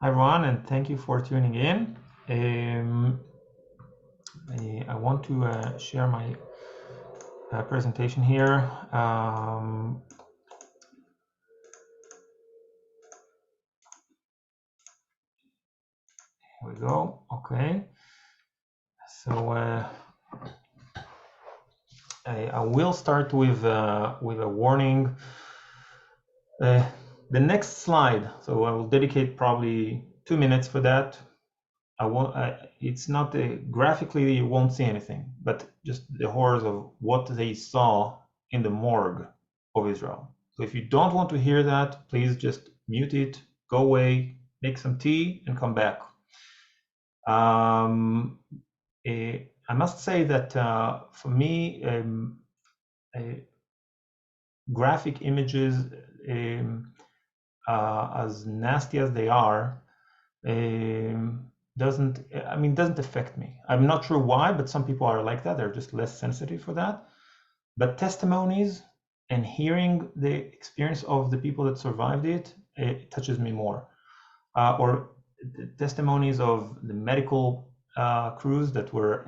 Hi everyone, and thank you for tuning in. I want to share my presentation here. Here we go. Okay, so I will start with a warning. The next slide. So I will dedicate probably 2 minutes for that. It's not graphically, you won't see anything, but just the horrors of what they saw in the morgue of Israel. So if you don't want to hear that, please just mute it, go away, make some tea, and come back. I must say that for me, graphic images, as nasty as they are, doesn't affect me. I'm not sure why, but some people are like that. They're just less sensitive for that. But testimonies and hearing the experience of the people that survived it touches me more. Or the testimonies of the medical crews that were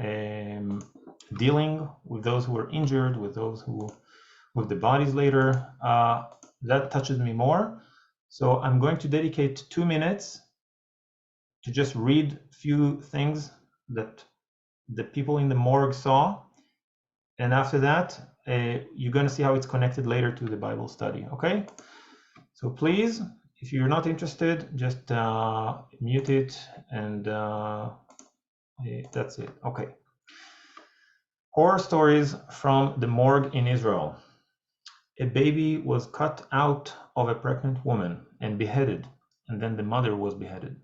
dealing with those who were injured, with those who with the bodies later, that touches me more. So I'm going to dedicate 2 minutes to just read a few things that the people in the morgue saw. And after that, you're going to see how it's connected later to the Bible study, okay? So please, if you're not interested, just mute it, and that's it. Okay. Horror stories from the morgue in Israel. A baby was cut out of a pregnant woman and beheaded, and then the mother was beheaded.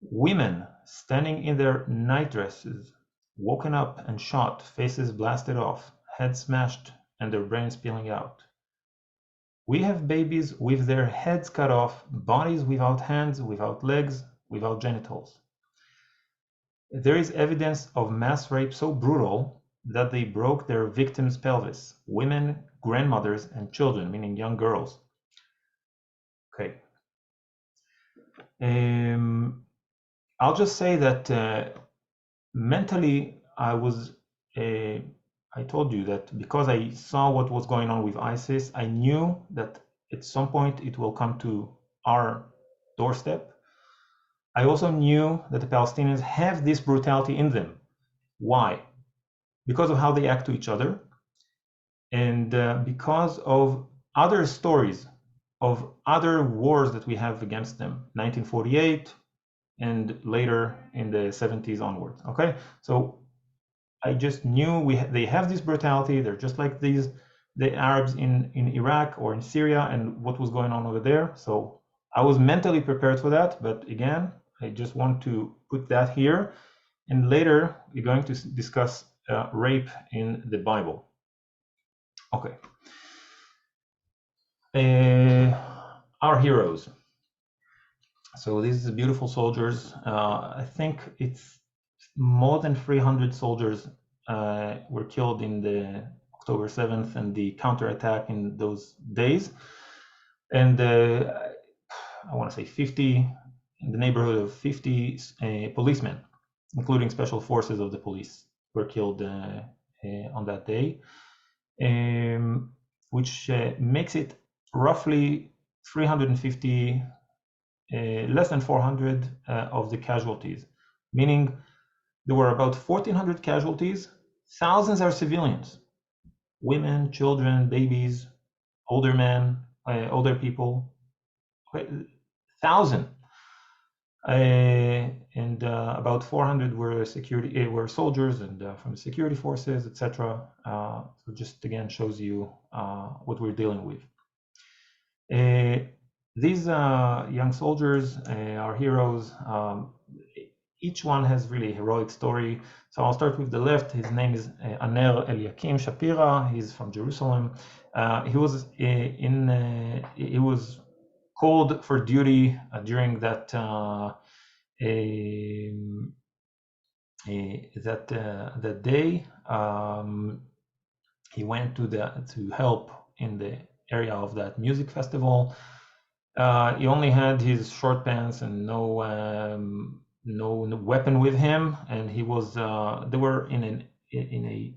Women standing in their nightdresses, woken up and shot, faces blasted off, heads smashed, and their brains peeling out. We have babies with their heads cut off, bodies without hands, without legs, without genitals. There is evidence of mass rape so brutal that they broke their victims' pelvis, women, grandmothers, and children, meaning young girls. Okay. I'll just say that mentally, I told you that because I saw what was going on with ISIS, I knew that at some point it will come to our doorstep. I also knew that the Palestinians have this brutality in them. Why? Because of how they act to each other, and because of other stories of other wars that we have against them, 1948, and later in the 70s onwards. Okay, so I just knew they have this brutality. They're just like the Arabs in Iraq or in Syria and what was going on over there. So I was mentally prepared for that. But again, I just want to put that here. And later we're going to discuss rape in the Bible. Okay. Our heroes. So these beautiful soldiers. I think it's more than 300 soldiers were killed in the October 7th and the counterattack in those days. And I want to say 50, in the neighborhood of 50 policemen, including special forces of the police, were killed on that day, which makes it roughly 350, less than 400 of the casualties, meaning there were about 1,400 casualties. Thousands are civilians, women, children, babies, older men, older people, 1,000. And about 400 were soldiers and from the security forces, etc. So just again shows you what we're dealing with. These young soldiers are heroes. Each one has really a heroic story. So I'll start with the left. His name is Aner Eliakim Shapira. He's from Jerusalem. He was called for duty during that that day. He went to help in the area of that music festival. He only had his short pants and no weapon with him, and he was they were in a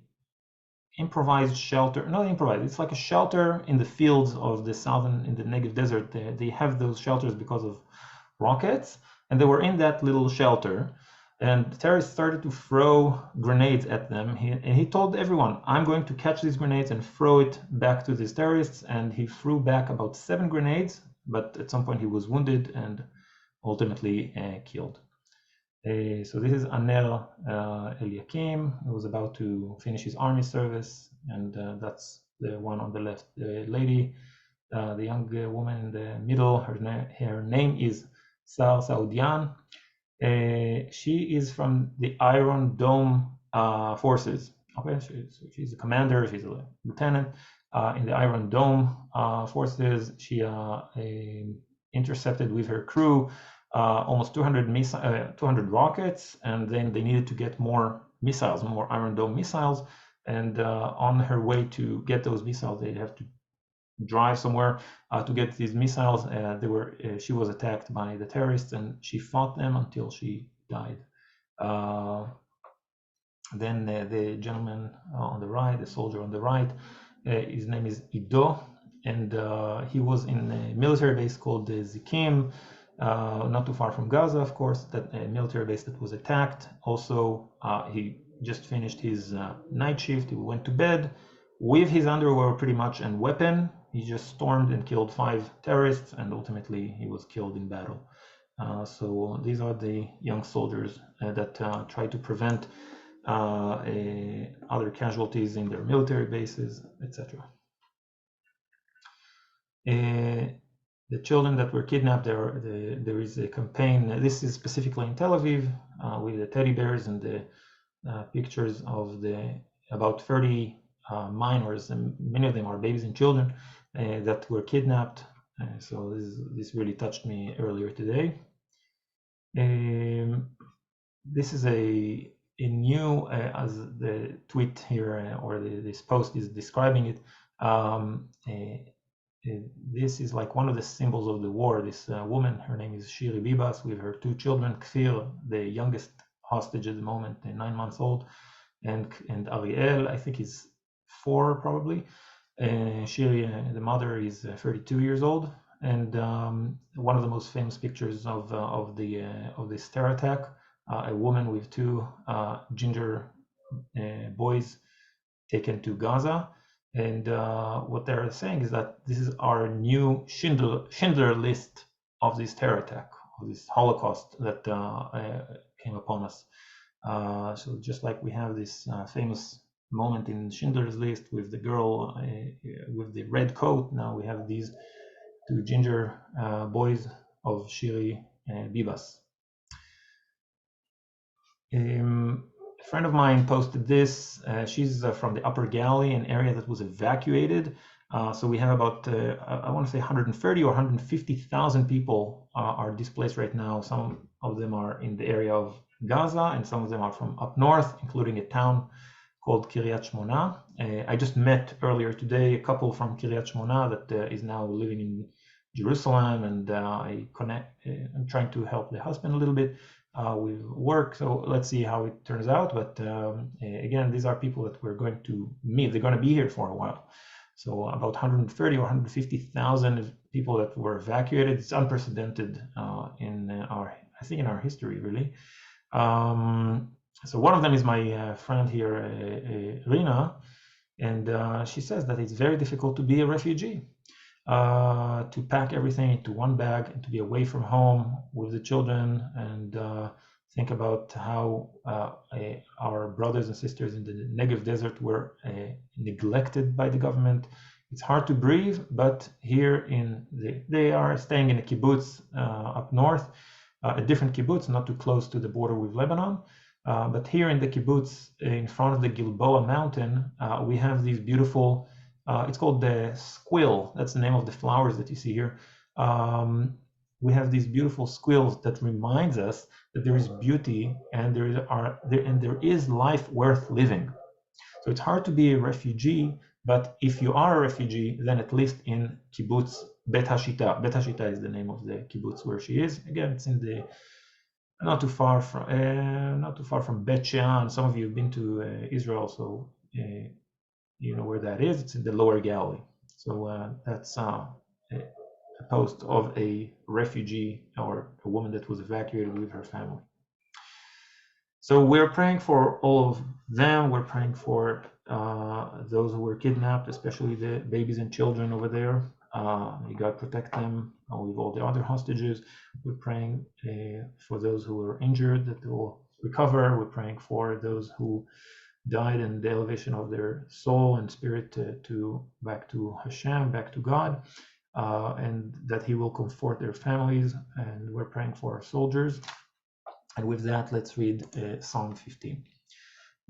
improvised shelter. Not improvised, it's like a shelter in the fields of the southern, in the Negev desert. They have those shelters because of rockets, and they were in that little shelter, and the terrorists started to throw grenades at them. And he told everyone, I'm going to catch these grenades and throw it back to these terrorists. And he threw back about 7 grenades, but at some point he was wounded and ultimately killed. So this is Aner Eliakim, who was about to finish his army service, and that's the one on the left. The lady, the young woman in the middle, her name is Sar Saudian. She is from the Iron Dome forces. Okay, she's a commander, she's a lieutenant in the Iron Dome forces. She intercepted with her crew almost 200 rockets, and then they needed to get more missiles, more Iron Dome missiles. And on her way to get those missiles, they have to drive somewhere to get these missiles. She was attacked by the terrorists, and she fought them until she died. Then the gentleman on the right, the soldier on the right, his name is Ido, and he was in a military base called Zikim, not too far from Gaza, of course, that military base that was attacked. Also, he just finished his night shift. He went to bed with his underwear pretty much and weapon. He just stormed and killed 5 terrorists, and ultimately he was killed in battle. So these are the young soldiers that try to prevent other casualties in their military bases, etc. The children that were kidnapped, there is a campaign. This is specifically in Tel Aviv with the teddy bears and the pictures of about 30 minors, and many of them are babies and children that were kidnapped. So this really touched me earlier today. This is a new, as the tweet here or this post is describing it. This is like one of the symbols of the war. This woman, her name is Shiri Bibas, with her 2 children, Kfir, the youngest hostage at the moment, 9 months old, and Ariel, I think he's 4 probably. Shiri, the mother, is 32 years old, and one of the most famous pictures of this terror attack, a woman with 2 ginger boys taken to Gaza. And what they're saying is that this is our new Schindler list of this terror attack, of this Holocaust that came upon us. So just like we have this famous moment in Schindler's List with the girl with the red coat, now we have these 2 ginger boys of Shiri Bibas. A friend of mine posted this. She's from the Upper Galilee, an area that was evacuated. So we have about, I want to say 130 or 150,000 people are displaced right now. Some of them are in the area of Gaza, and some of them are from up north, including a town called Kiryat Shmona. I just met earlier today a couple from Kiryat Shmona that is now living in Jerusalem, and I'm trying to help the husband a little bit with work. So let's see how it turns out. But again, these are people that we're going to meet. They're going to be here for a while. So about 130 or 150,000 people that were evacuated. It's unprecedented in our history, really. So one of them is my friend here, Rina, and she says that it's very difficult to be a refugee, to pack everything into one bag and to be away from home with the children, and think about how our brothers and sisters in the Negev desert were neglected by the government. It's hard to breathe, but here they are staying in a kibbutz up north, a different kibbutz, not too close to the border with Lebanon. But here in the kibbutz, in front of the Gilboa mountain, we have these beautiful, it's called the squill. That's the name of the flowers that you see here. We have these beautiful squills that reminds us that there is beauty and there is life worth living. So it's hard to be a refugee, but if you are a refugee, then at least in kibbutz Bet Hashita. Bet Hashita is the name of the kibbutz where she is. Again, it's in the not too far from Bet Shean. Some of you have been to Israel, so you know where that is. It's in the Lower Galilee. So that's a post of a refugee or a woman that was evacuated with her family. So we're praying for all of them. We're praying for those who were kidnapped, especially the babies and children over there. May God protect them with all the other hostages. We're praying for those who are injured that they will recover. We're praying for those who died in the elevation of their soul and spirit to back to Hashem, back to God, and that He will comfort their families. And we're praying for our soldiers. And with that, let's read Psalm 15.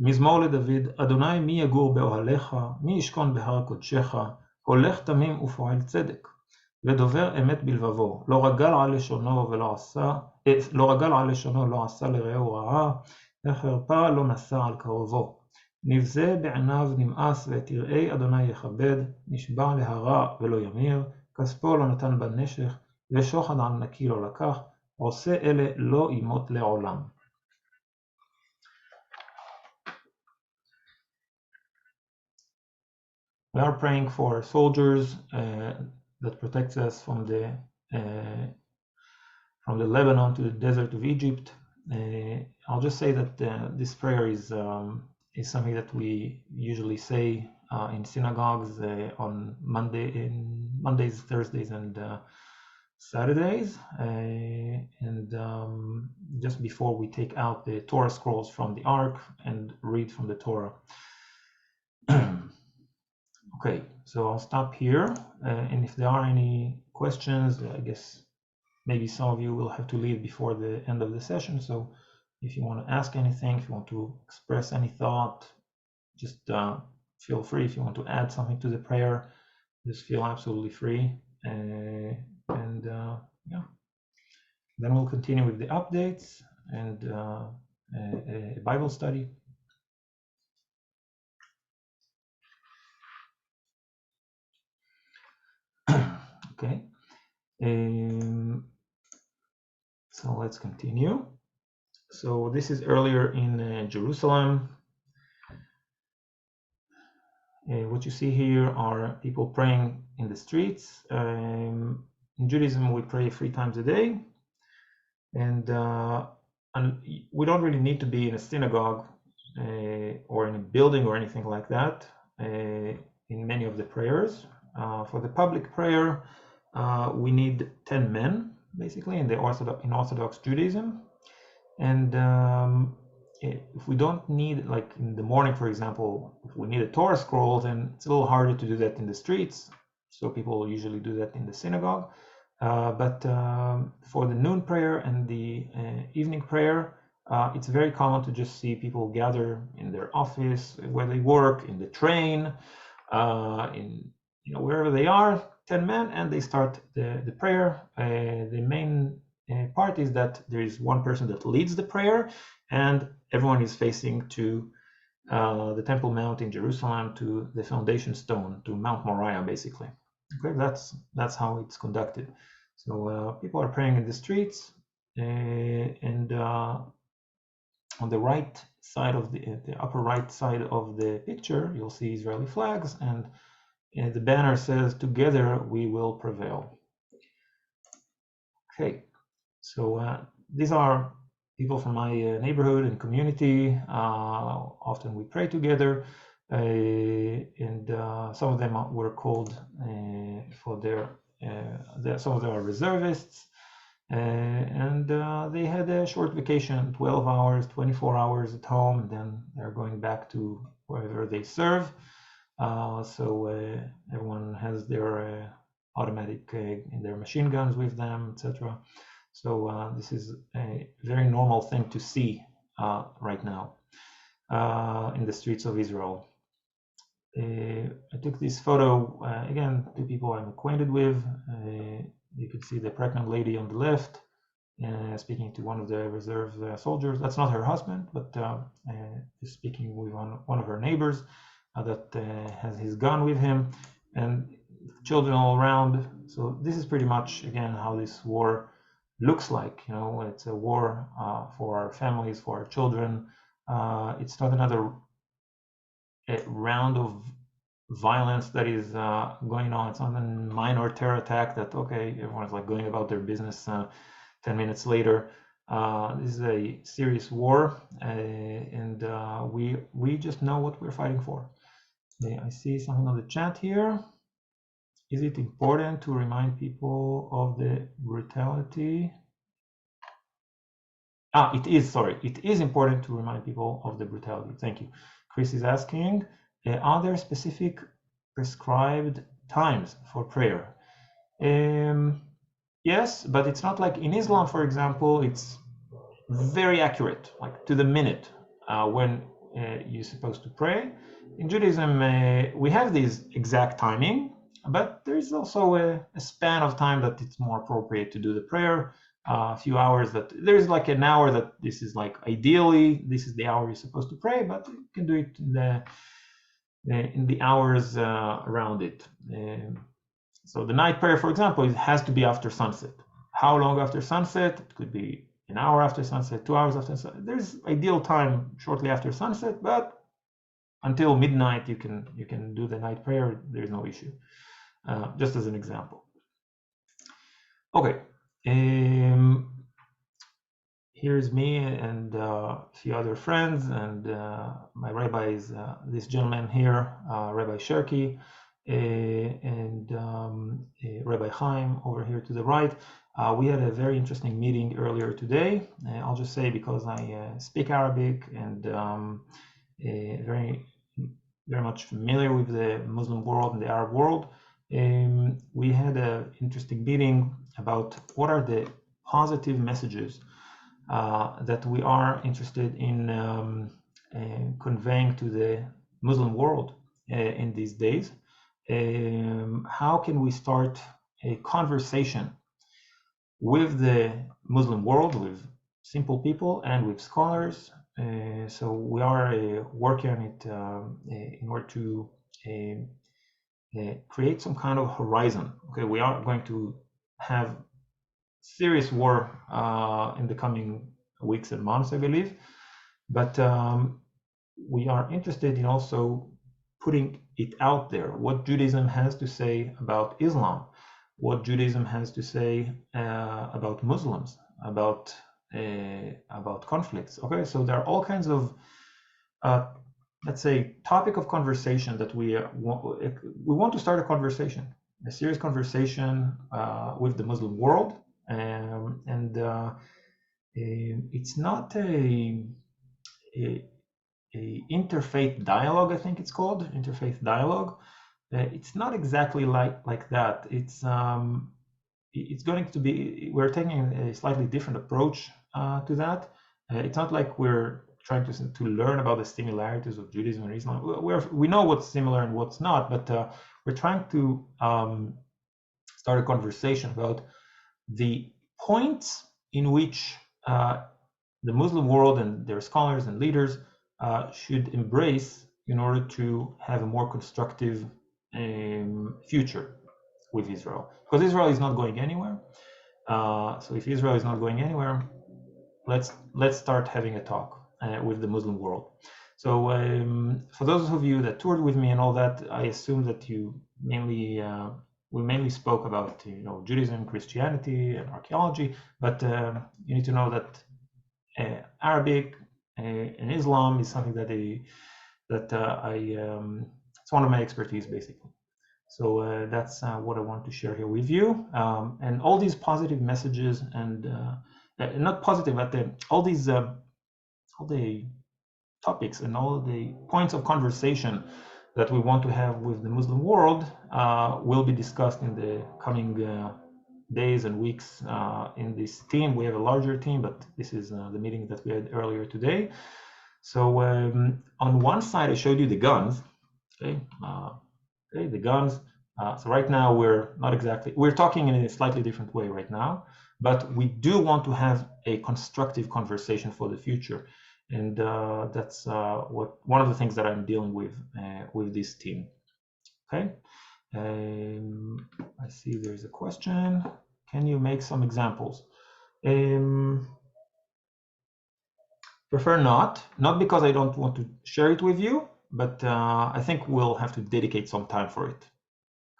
מזמור לדוד, אדוני מי יגור באוהליך, מי ישכון בהר קודשך, הולך תמים ופועל צדק, ודובר אמת בלבבו, לא רגל על לשונו לא עשה לרעהו רעה, וחרפה לא נשא על קרובו. נבזה בעיניו נמאס ואת יראי אדוני יכבד, נשבע להרע ולא ימיר, כספו לא נתן בנשך, ושוחד על נקי לא לקח, עושה אלה לא ימות לעולם. We are praying for soldiers that protects us from the Lebanon to the desert of Egypt. I'll just say that this prayer is something that we usually say in synagogues on Mondays, Thursdays, and Saturdays, and just before we take out the Torah scrolls from the Ark and read from the Torah. Okay, so I'll stop here, and if there are any questions, I guess maybe some of you will have to leave before the end of the session, so if you want to ask anything, if you want to express any thought, just feel free. If you want to add something to the prayer, just feel absolutely free, and yeah, then we'll continue with the updates and a Bible study. Okay, so let's continue. So this is earlier in Jerusalem. What you see here are people praying in the streets. In Judaism, we pray 3 times a day, and we don't really need to be in a synagogue or in a building or anything like that in many of the prayers. For the public prayer, we need 10 men, basically, in Orthodox Judaism. And if we don't need, like in the morning, for example, if we need a Torah scroll, then it's a little harder to do that in the streets. So people usually do that in the synagogue. But for the noon prayer and the evening prayer, it's very common to just see people gather in their office, where they work, in the train, in wherever they are, 10 men, and they start the prayer. The main part is that there is one person that leads the prayer, and everyone is facing to the Temple Mount in Jerusalem, to the foundation stone, to Mount Moriah, basically. Okay, that's how it's conducted. So people are praying in the streets, and on the right side of the upper right side of the picture, you'll see Israeli flags, and the banner says, "Together we will prevail." Okay, so these are people from my neighborhood and community. Often we pray together, and some of them were called for some of them are reservists, and they had a short vacation, 12 hours, 24 hours at home, and then they're going back to wherever they serve. So everyone has their automatic their machine guns with them, etc. So this is a very normal thing to see right now in the streets of Israel. I took this photo again to people I'm acquainted with. You can see the pregnant lady on the left speaking to one of the reserve soldiers. That's not her husband, but is speaking with one of her neighbors that has his gun with him, and children all around. So this is pretty much, again, how this war looks like. You know, it's a war for our families, for our children. It's not another round of violence that is going on. It's not a minor terror attack that, okay, everyone's like going about their business 10 minutes later. This is a serious war, and we just know what we're fighting for. I see something on the chat here. Is it important to remind people of the brutality? It is, sorry. It is important to remind people of the brutality. Thank you. Chris is asking, are there specific prescribed times for prayer? Yes, but it's not like in Islam, for example, it's very accurate, like to the minute when you're supposed to pray. In Judaism, we have these exact timing, but there's also a span of time that it's more appropriate to do the prayer. A few hours that there's like an hour that this is like ideally this is the hour you're supposed to pray, but you can do it in the hours around it. So the night prayer, for example, it has to be after sunset. How long after sunset? It could be an hour after sunset, 2 hours after sunset. There's ideal time shortly after sunset, but until midnight you can do the night prayer. There's no issue. Just as an example. Okay. Here's me and a few other friends, and my rabbi is this gentleman here, Rabbi Sherky, and Rabbi Chaim over here to the right. We had a very interesting meeting earlier today. I'll just say, because I speak Arabic and very much familiar with the Muslim world and the Arab world, we had an interesting meeting about what are the positive messages that we are interested in conveying to the Muslim world in these days. How can we start a conversation with the Muslim world, with simple people and with scholars? So we are working on it in order to create some kind of horizon. Okay, we are going to have serious war in the coming weeks and months, I believe, but we are interested in also putting it out there, what Judaism has to say about Islam, what Judaism has to say about Muslims, about conflicts. Okay, so there are all kinds of let's say topic of conversation that we want to start a conversation, a serious conversation with the Muslim world. And it's not a interfaith dialogue, I think it's called interfaith dialogue. It's not exactly like that. It's going to be, we're taking a slightly different approach to that. It's not like we're trying to learn about the similarities of Judaism and Islam. We know what's similar and what's not, but we're trying to start a conversation about the points in which the Muslim world and their scholars and leaders should embrace in order to have a more constructive future with Israel. Because Israel is not going anywhere. So if Israel is not going anywhere, let's start having a talk with the Muslim world. So for those of you that toured with me and all that, I assume that you mainly we mainly spoke about Judaism, Christianity, and archaeology, but you need to know that Arabic and Islam is something that it's one of my expertise, basically. So that's what I want to share here with you. And all these positive messages and not positive, but all these all the topics and all the points of conversation that we want to have with the Muslim world will be discussed in the coming days and weeks in this team. We have a larger team, but this is the meeting that we had earlier today. So on one side, I showed you the guns. Okay, the guns. So right now we're talking in a slightly different way right now, but we do want to have a constructive conversation for the future. And that's one of the things that I'm dealing with this team. Okay, I see there's a question. Can you make some examples? Prefer not because I don't want to share it with you, but I think we'll have to dedicate some time for it.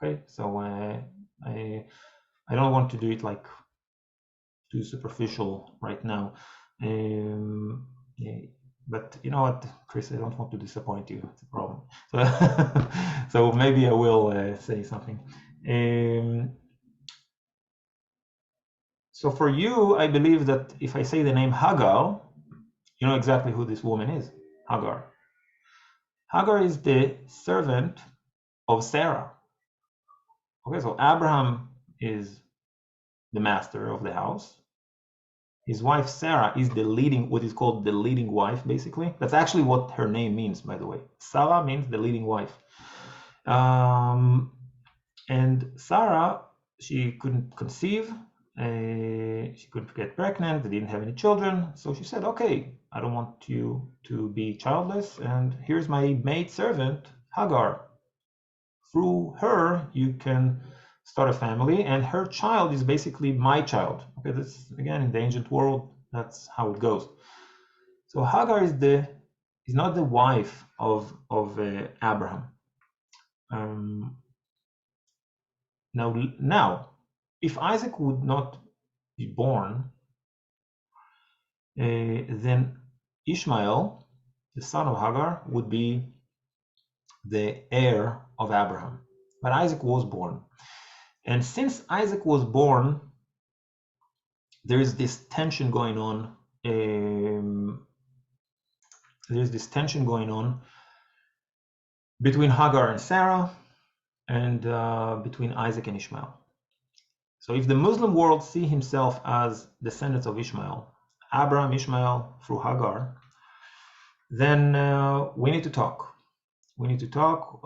Okay, so I don't want to do it like too superficial right now. Yeah, but you know what, Chris, I don't want to disappoint you. It's a problem. So, so maybe I will say something. So for you, I believe that if I say the name Hagar, you know exactly who this woman is, Hagar. Hagar is the servant of Sarah. Okay, so Abraham is the master of the house. His wife Sarah is the leading, what is called the leading wife, basically. That's actually what her name means, by the way. Sarah means the leading wife. And Sarah, she couldn't conceive, she couldn't get pregnant, they didn't have any children. So she said, okay, I don't want you to be childless, and here's my maid servant, Hagar. Through her, you can start a family, and her child is basically my child. Okay, that's again in the ancient world, that's how it goes. So Hagar is not the wife of Abraham. Now, if Isaac would not be born, then Ishmael, the son of Hagar, would be the heir of Abraham. But Isaac was born. And since Isaac was born, there is this tension going on. There's this tension going on between Hagar and Sarah, and between Isaac and Ishmael. So if the Muslim world see himself as descendants of Ishmael, Abraham, Ishmael through Hagar, then we need to talk. We need to talk.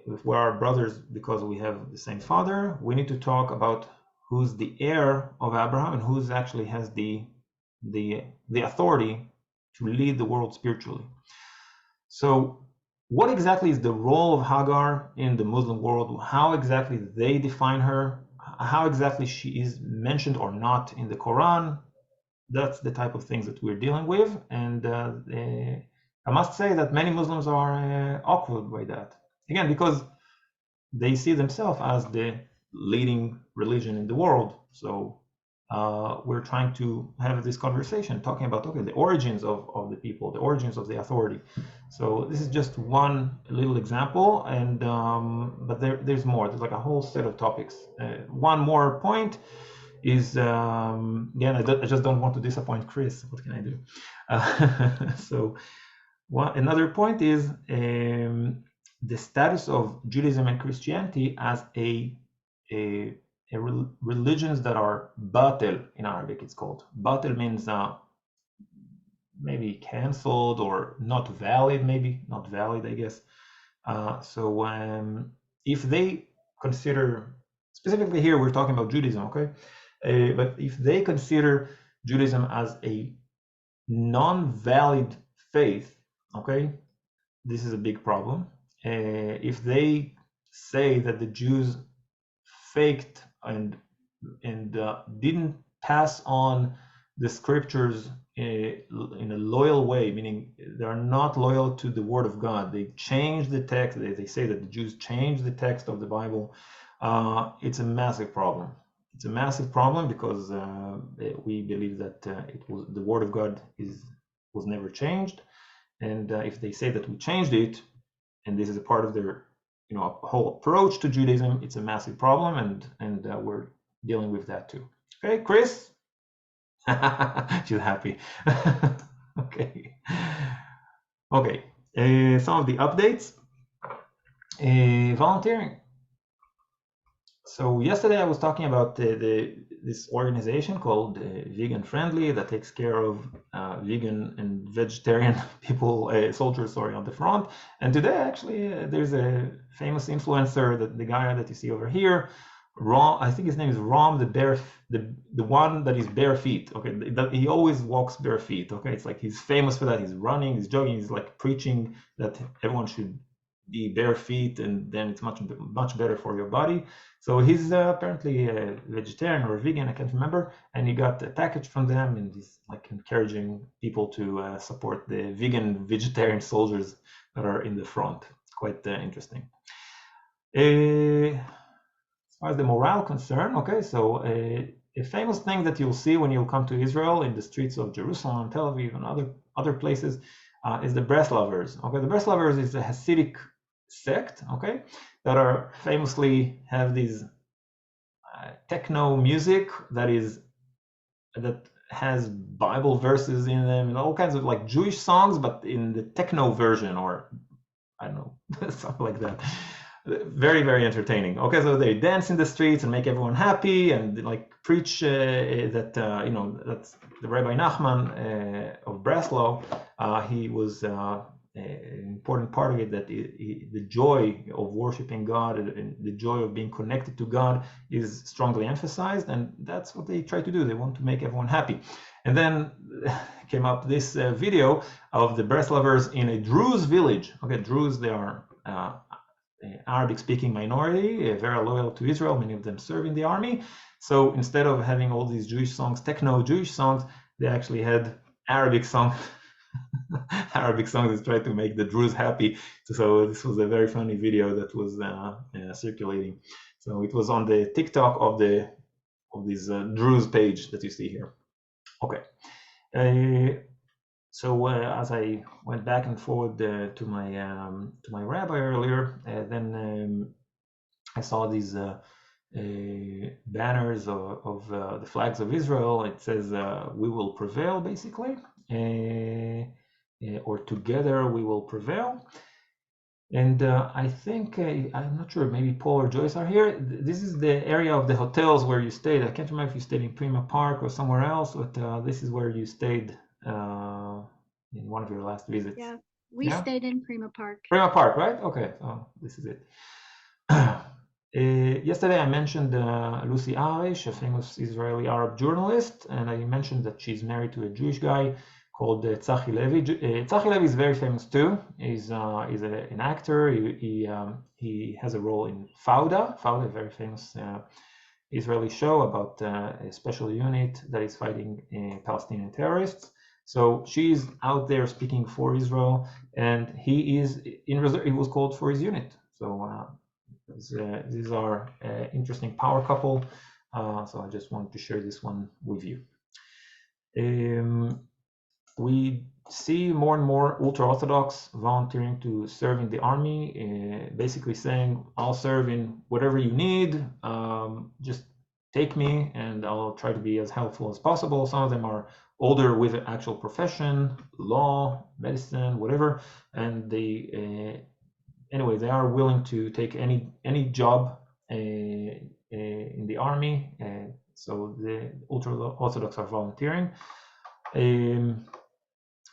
If we are brothers because we have the same father, we need to talk about who's the heir of Abraham and who's actually has the authority to lead the world spiritually. So what exactly is the role of Hagar in the Muslim world? How exactly they define her? How exactly she is mentioned or not in the Quran? That's the type of things that we're dealing with. And I must say that many Muslims are awkward by that. Again, because they see themselves as the leading religion in the world. So we're trying to have this conversation talking about, okay, the origins of the people, the origins of the authority. So this is just one little example, and but there's more. There's like a whole set of topics. One more point is, again, I just don't want to disappoint Chris. What can I do? So another point is the status of Judaism and Christianity as religions that are batil in Arabic. It's called batil, means maybe canceled or not valid, maybe not valid, I guess. So if they consider, specifically here we're talking about Judaism, okay, but if they consider Judaism as a non-valid faith, okay, this is a big problem. If they say that the Jews faked and didn't pass on the scriptures in a loyal way, meaning they are not loyal to the word of God, they change the text, they say that the Jews changed the text of the Bible, it's a massive problem. It's a massive problem because we believe that the word of God was never changed, and if they say that we changed it, and this is a part of their whole approach to Judaism, it's a massive problem, and we're dealing with that too. Okay, Chris? She's happy. Okay. Okay. Some of the updates. Volunteering. So yesterday I was talking about this organization called Vegan Friendly that takes care of vegan and vegetarian people, soldiers, sorry, on the front. And today actually there's a famous influencer, the guy that you see over here, Rom, I think his name is Rom, the one that is bare feet. Okay, he always walks bare feet. Okay, it's like he's famous for that. He's running, he's jogging, he's like preaching that everyone should be bare feet, and then it's much better for your body. So he's apparently a vegetarian or a vegan, I can't remember, and he got a package from them, and he's like encouraging people to support the vegan vegetarian soldiers that are in the front. It's quite interesting. As far as the morale concern, okay, so a famous thing that you'll see when you'll come to Israel in the streets of Jerusalem, Tel Aviv, and other places is the Breslovers. Okay, the Breslovers is a Hasidic sect, okay, that are famously have these techno music that has Bible verses in them and all kinds of like Jewish songs, but in the techno version, or I don't know, something like that. Very, very entertaining. Okay, so they dance in the streets and make everyone happy and like preach that that's the Rabbi Nachman of Breslau. He was an important part of it, that the joy of worshiping God and the joy of being connected to God is strongly emphasized, and that's what they try to do. They want to make everyone happy. And then came up this video of the Breslovers in a Druze village. Okay, Druze, they are Arabic-speaking minority, very loyal to Israel. Many of them serve in the army. So instead of having all these Jewish songs, techno Jewish songs, they actually had Arabic songs. Arabic songs that tried to make the Druze happy. So this was a very funny video that was circulating. So it was on the TikTok of this Druze page that you see here. Okay. So as I went back and forward to my rabbi earlier, then I saw these banners of the flags of Israel. It says "We will prevail," basically, or "Together we will prevail." And I think I'm not sure. Maybe Paul or Joyce are here. This is the area of the hotels where you stayed. I can't remember if you stayed in Prima Park or somewhere else, but this is where you stayed in one of your last visits. Yeah, we stayed in Prima Park. Prima Park, right? Okay, so this is it. Yesterday I mentioned Lucy Arish, a famous Israeli Arab journalist, and I mentioned that she's married to a Jewish guy called Tzachi Levi. Tzachi Levi is very famous too. He's an actor. He has a role in Fauda, a very famous Israeli show about a special unit that is fighting Palestinian terrorists. So she's out there speaking for Israel, and he is in reserve. He was called for his unit. So these are interesting power couple. So I just wanted to share this one with you. We see more and more ultra-Orthodox volunteering to serve in the army, basically saying, I'll serve in whatever you need, just take me and I'll try to be as helpful as possible. Some of them are older with an actual profession, law, medicine, whatever, and they anyway, they are willing to take any job in the army. So the ultra-Orthodox are volunteering.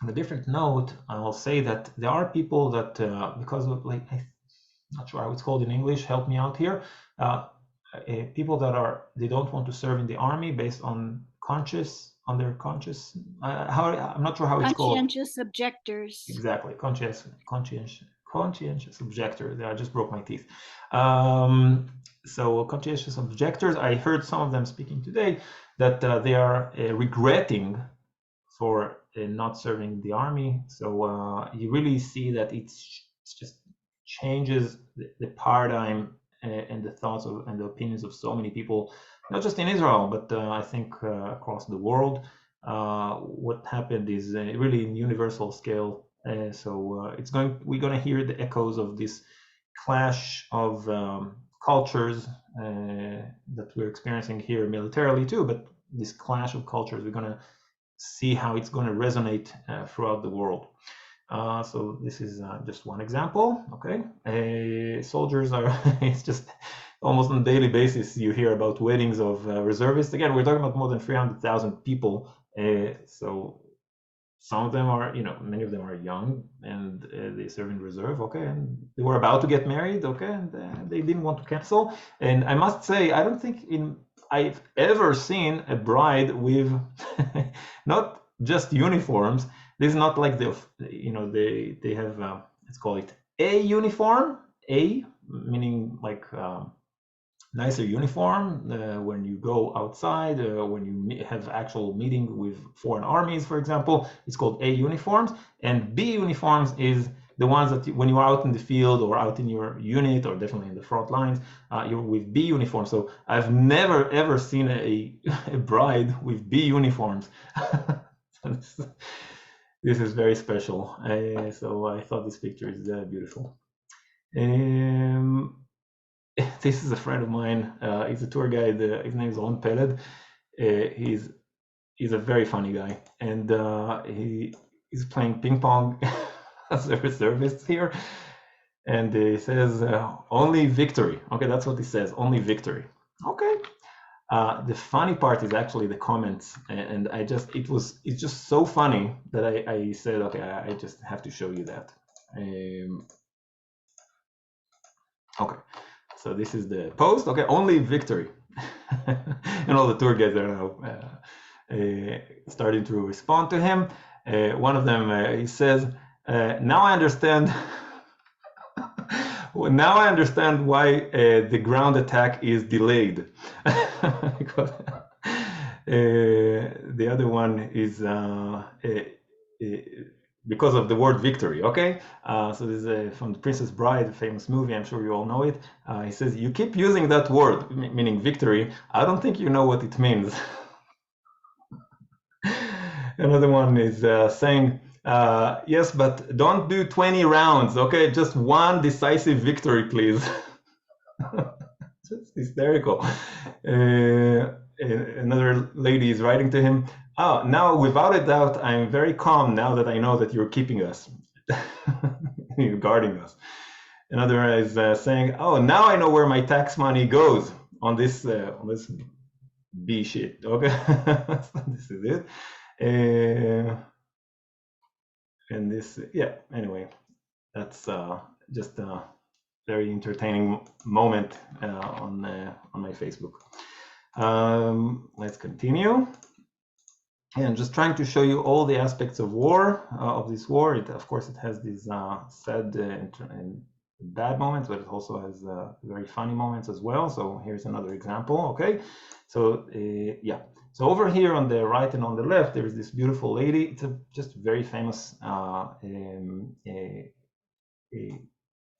On a different note, I'll say that there are people that, because of I'm not sure how it's called in English, help me out here. People that they don't want to serve in the army based on I'm not sure how it's called. Conscientious objectors. Exactly, conscientious objectors. I just broke my teeth. So conscientious objectors, I heard some of them speaking today that they are regretting for not serving the army. So you really see that it's just changes the paradigm and the thoughts and the opinions of so many people, not just in Israel, but I think across the world. What happened is really in universal scale. So we're going to hear the echoes of this clash of cultures that we're experiencing here militarily too, but this clash of cultures, we're going to see how it's going to resonate throughout the world. So this is just one example. Okay, soldiers are it's just almost on a daily basis you hear about weddings of reservists. Again, we're talking about more than 300,000 people. So some of them are, many of them are young and they serve in reserve. Okay, and they were about to get married. Okay, and they didn't want to cancel. And I must say, I don't think I've ever seen a bride with not just uniforms. This is not like they have let's call it a uniform, a meaning like nicer uniform when you go outside, when you have actual meeting with foreign armies, for example, it's called A uniforms. And B uniforms is the ones that when you are out in the field or out in your unit or definitely in the front lines, you're with B uniforms. So I've never ever seen a bride with B uniforms. This is very special. So I thought this picture is beautiful. This is a friend of mine. He's a tour guide. His name is On Peled. He's a very funny guy, and he's playing ping pong as a reservist here. And he says, "Only victory." Okay, that's what he says. Only victory. Okay. The funny part is actually the comments, and it's just so funny that I said, okay, I just have to show you that. Okay. So this is the post. Okay, only victory. And all the tour guides are now starting to respond to him. One of them, he says, now I understand. Now I understand why the ground attack is delayed. Because, the other one is because of the word victory, okay? So this is from The Princess Bride, a famous movie, I'm sure you all know it. He says, you keep using that word, meaning victory. I don't think you know what it means. Another one is saying, yes, but don't do 20 rounds, okay? Just one decisive victory, please. Just hysterical. Another lady is writing to him, oh, now without a doubt, I'm very calm now that I know that you're keeping us. You're guarding us. Another is saying, oh, now I know where my tax money goes on this B shit. Okay, this is it. And this, yeah, anyway, that's just a very entertaining moment on my Facebook. Let's continue. And just trying to show you all the aspects of war, of this war. Of course, it has these sad and bad moments, but it also has very funny moments as well. So here's another example, okay? So yeah, so over here on the right and on the left, there is this beautiful lady. It's a just very famous a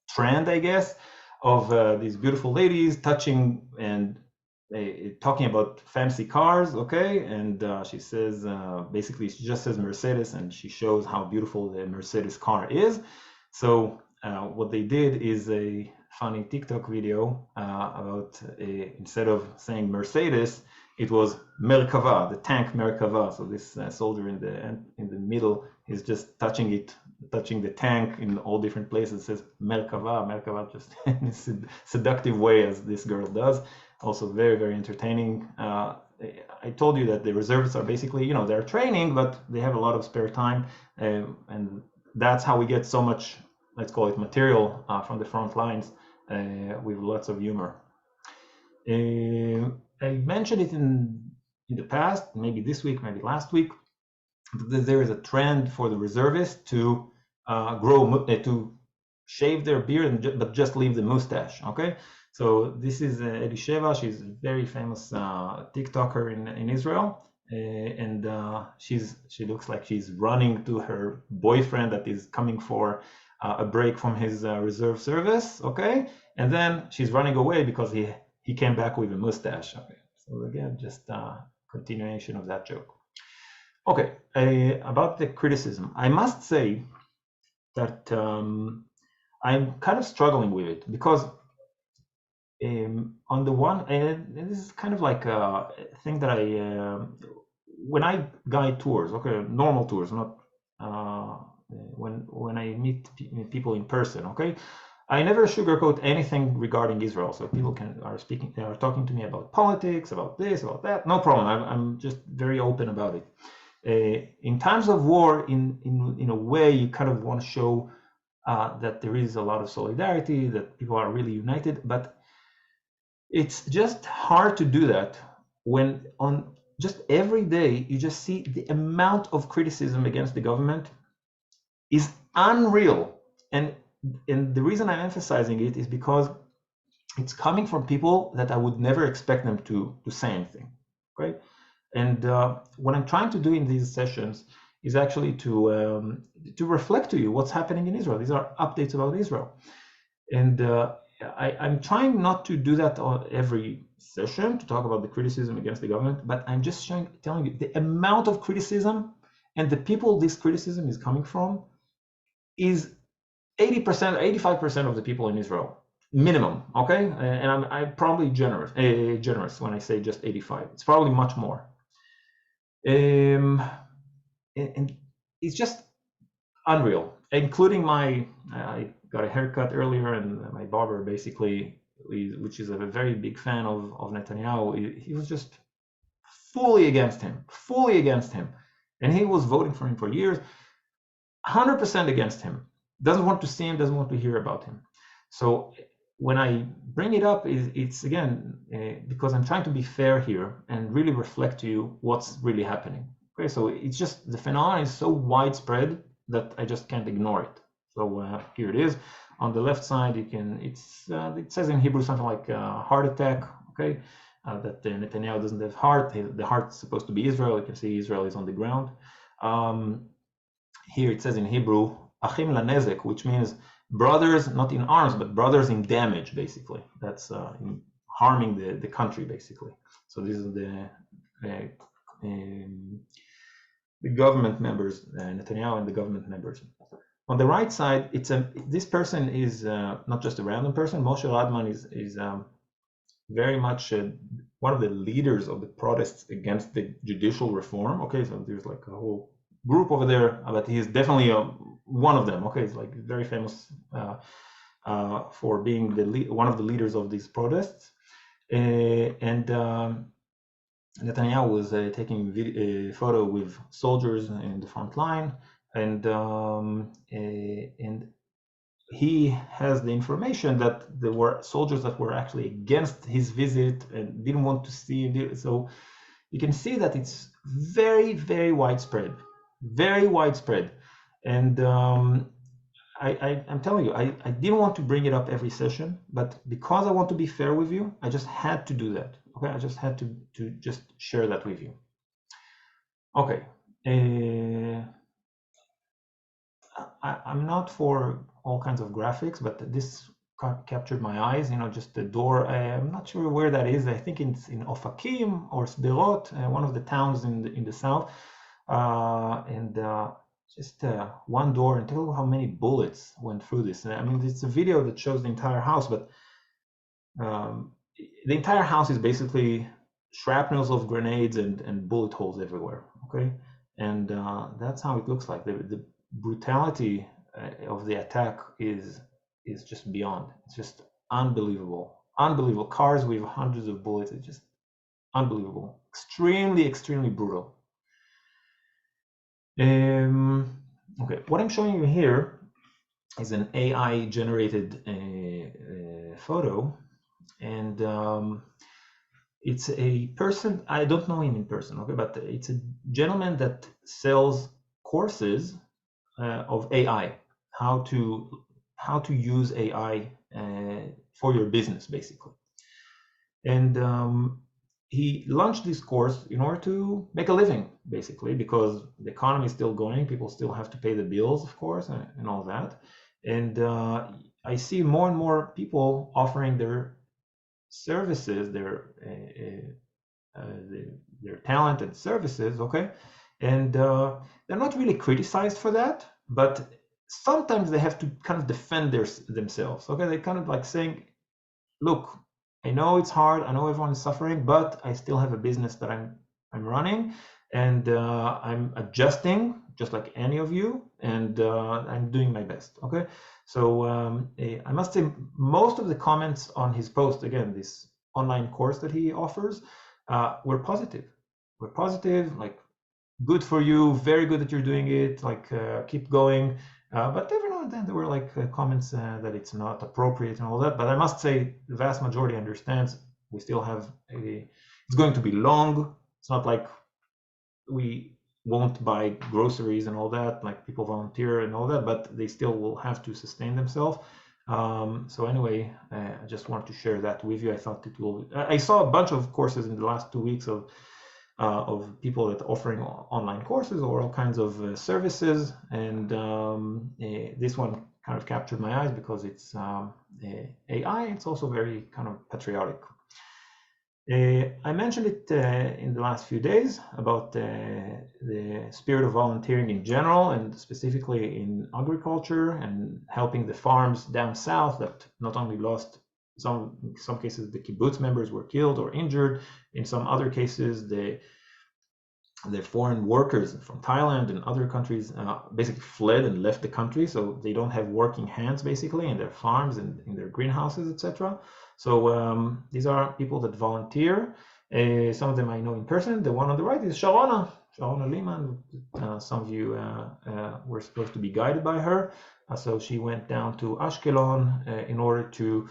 trend, I guess, of these beautiful ladies touching and talking about fancy cars, okay? And she says, basically, she just says Mercedes, and she shows how beautiful the Mercedes car is. So what they did is a funny TikTok video about instead of saying Mercedes, it was Merkava, the tank Merkava. So this soldier in the middle is just touching the tank in all different places. It says Merkava, just in a seductive way, as this girl does. Also very, very entertaining. I told you that the reservists are basically, they're training, but they have a lot of spare time. And that's how we get so much, let's call it material from the front lines with lots of humor. I mentioned it in the past, maybe this week, maybe last week, that there is a trend for the reservists to to shave their beard, but just leave the mustache, okay? So this is Elisheva. She's a very famous TikToker in Israel, and she looks like she's running to her boyfriend that is coming for a break from his reserve service, okay? And then she's running away because he came back with a mustache. Okay, so again, just a continuation of that joke. Okay, about the criticism, I must say that I'm kind of struggling with it because on the one, and this is kind of like a thing that when I guide tours, okay, normal tours, not when I meet people in person, okay, I never sugarcoat anything regarding Israel. So people are talking to me about politics, about this, about that. No problem. I'm just very open about it. In times of war, in a way, you kind of want to show that there is a lot of solidarity, that people are really united, but it's just hard to do that when on just every day you just see the amount of criticism against the government is unreal. And and the reason I'm emphasizing it is because it's coming from people that I would never expect them to say anything, okay? And what I'm trying to do in these sessions is actually to reflect to you what's happening in Israel. These are updates about Israel. And I'm trying not to do that on every session to talk about the criticism against the government, but I'm just telling you the amount of criticism and the people this criticism is coming from is 80%, 85% of the people in Israel, minimum, okay? And I'm probably generous when I say just 85. It's probably much more. And it's just unreal, including I got a haircut earlier, and my barber basically, which is a very big fan of Netanyahu, he was just fully against him, and he was voting for him for years, 100% against him, doesn't want to see him, doesn't want to hear about him. So when I bring it up, it's again because I'm trying to be fair here and really reflect to you what's really happening. Okay, so it's just the phenomenon is so widespread that I just can't ignore it. So here it is. On the left side, it says in Hebrew something like heart attack. Okay, that Netanyahu doesn't have heart. The heart's supposed to be Israel. You can see Israel is on the ground. Here it says in Hebrew, achim lanezek, which means brothers not in arms, but brothers in damage, basically. That's harming the country, basically. So this is the government members, Netanyahu and the government members. On the right side, this person is not just a random person. Moshe Radman is very much one of the leaders of the protests against the judicial reform. Okay, so there's like a whole group over there, but he's definitely one of them. Okay, he's like very famous for being one of the leaders of these protests. And Netanyahu was taking a photo with soldiers in the front line, and he has the information that there were soldiers that were actually against his visit and didn't want to see him. So you can see that it's very, very widespread, and I'm telling you, I didn't want to bring it up every session, but because I want to be fair with you, I just had to do that. Okay, I just had to just share that with you. Okay, I'm not for all kinds of graphics, but this captured my eyes. You know, just the door. I'm not sure where that is. I think it's in Ofakim or Sderot, one of the towns in the south, and just one door, and tell you how many bullets went through this. I mean, it's a video that shows the entire house, but the entire house is basically shrapnels of grenades and bullet holes everywhere. Okay, and that's how it looks like. The brutality of the attack is just beyond. It's just unbelievable. Cars with hundreds of bullets. It's just unbelievable. Extremely brutal. Okay, what I'm showing you here is an AI generated photo, and it's a person. I don't know him in person, okay, but it's a gentleman that sells courses of AI, how to use AI for your business, basically. And he launched this course in order to make a living, basically, because the economy is still going. People still have to pay the bills, of course, and all that. And I see more and more people offering their services, their talent and services, okay? And they're not really criticized for that, but sometimes they have to kind of defend themselves, okay? They kind of like saying, look, I know it's hard, I know everyone is suffering, but I still have a business that I'm running, and I'm adjusting just like any of you, and I'm doing my best, okay? So I must say most of the comments on his post, again, this online course that he offers, were positive. We're positive, like, good for you, very good that you're doing it, like keep going. But every now and then there were like comments that it's not appropriate and all that. But I must say the vast majority understands. We still have it's going to be long. It's not like we won't buy groceries and all that, like people volunteer and all that, but they still will have to sustain themselves. So anyway, I just wanted to share that with you. I thought it will. I saw a bunch of courses in the last 2 weeks of people that offering online courses or all kinds of services, and this one kind of captured my eyes because it's AI. It's also very kind of patriotic. I mentioned it in the last few days about the spirit of volunteering in general, and specifically in agriculture and helping the farms down south that not only lost in some cases the kibbutz members were killed or injured. In some other cases, the foreign workers from Thailand and other countries basically fled and left the country, so they don't have working hands basically in their farms and in their greenhouses, etc. So these are people that volunteer. Some of them I know in person. The one on the right is Sharona Liman. Some of you were supposed to be guided by her. So she went down to Ashkelon in order to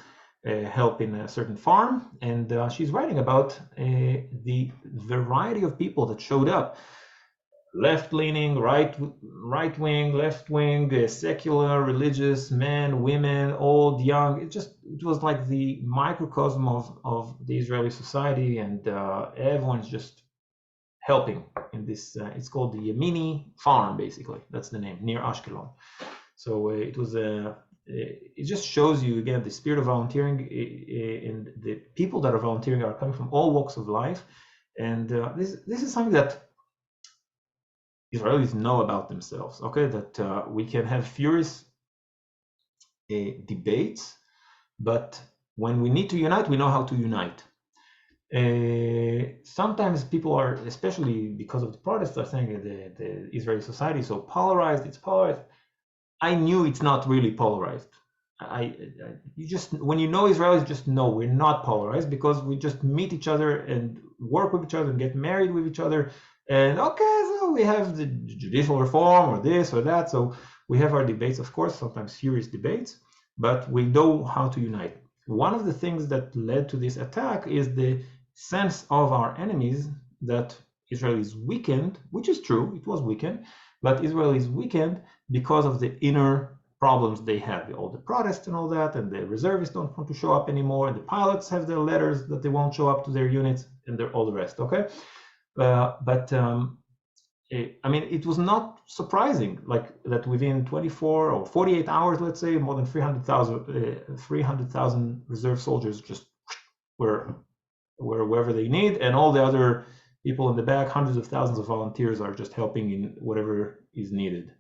help in a certain farm, and she's writing about the variety of people that showed up: left-leaning, right-wing, left-wing, secular, religious, men, women, old, young. It was like the microcosm of the Israeli society, and everyone's just helping in this. It's called the Yemini Farm, basically. That's the name, near Ashkelon. So it was it just shows you again the spirit of volunteering, and the people that are volunteering are coming from all walks of life, and this is something that Israelis know about themselves. Okay, that we can have furious debates, but when we need to unite, we know how to unite. Sometimes people are, especially because of the protests, are saying the Israeli society is so polarized. It's polarized. I knew it's not really polarized. You just, when you know Israelis, just know we're not polarized, because we just meet each other and work with each other and get married with each other. And okay, so we have the judicial reform or this or that. So we have our debates, of course, sometimes furious debates, but we know how to unite. One of the things that led to this attack is the sense of our enemies that Israel is weakened, which is true, it was weakened, but Israel is weakened because of the inner problems they have, all the protests and all that, and the reservists don't want to show up anymore, and the pilots have their letters that they won't show up to their units, and all the rest, okay? I mean, it was not surprising, like that within 24 or 48 hours, let's say, more than 300,000 reserve soldiers just were wherever they need, and all the other people in the back, hundreds of thousands of volunteers, are just helping in whatever is needed.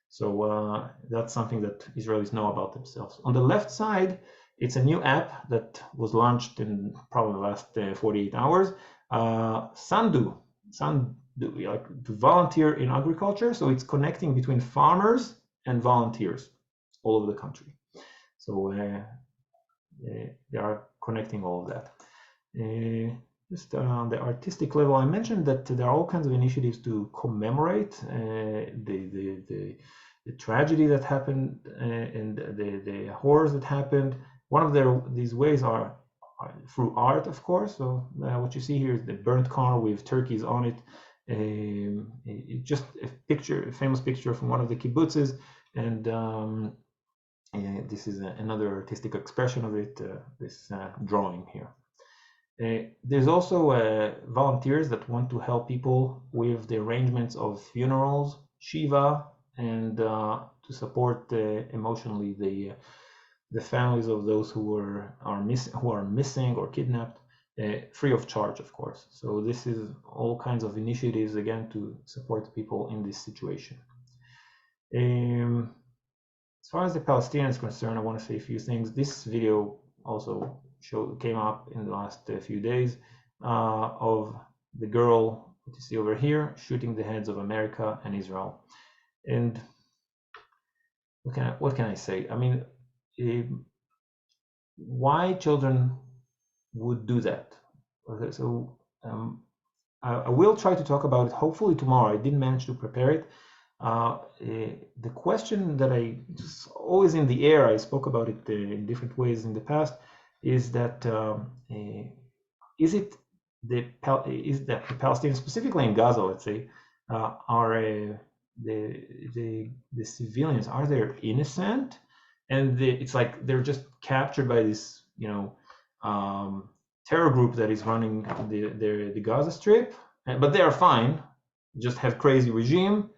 So that's something that Israelis know about themselves. On the left side, it's a new app that was launched in probably the last 48 hours. Sandu, like to volunteer in agriculture. So it's connecting between farmers and volunteers all over the country. So they are connecting all of that. Just on the artistic level, I mentioned that there are all kinds of initiatives to commemorate the tragedy that happened and the horrors that happened. One of these ways are through art, of course. So what you see here is the burnt car with turkeys on it. Just a famous picture from one of the kibbutzes, and this is another artistic expression of it. This drawing here. There's also volunteers that want to help people with the arrangements of funerals, shiva, and to support emotionally the families of those who are missing or kidnapped, free of charge, of course. So this is all kinds of initiatives again to support people in this situation. As far as the Palestinians is concerned, I want to say a few things. This video also came up in the last few days of the girl that you see over here shooting the heads of America and Israel. And what can I say? I mean, why children would do that? Okay, so I will try to talk about it hopefully tomorrow. I didn't manage to prepare it. The question that just always in the air, I spoke about it in different ways in the past, is that is the Palestinians, specifically in Gaza, let's say, are the civilians, are they innocent? And it's like they're just captured by this, terror group that is running the Gaza Strip, but they are fine. Just have crazy regime.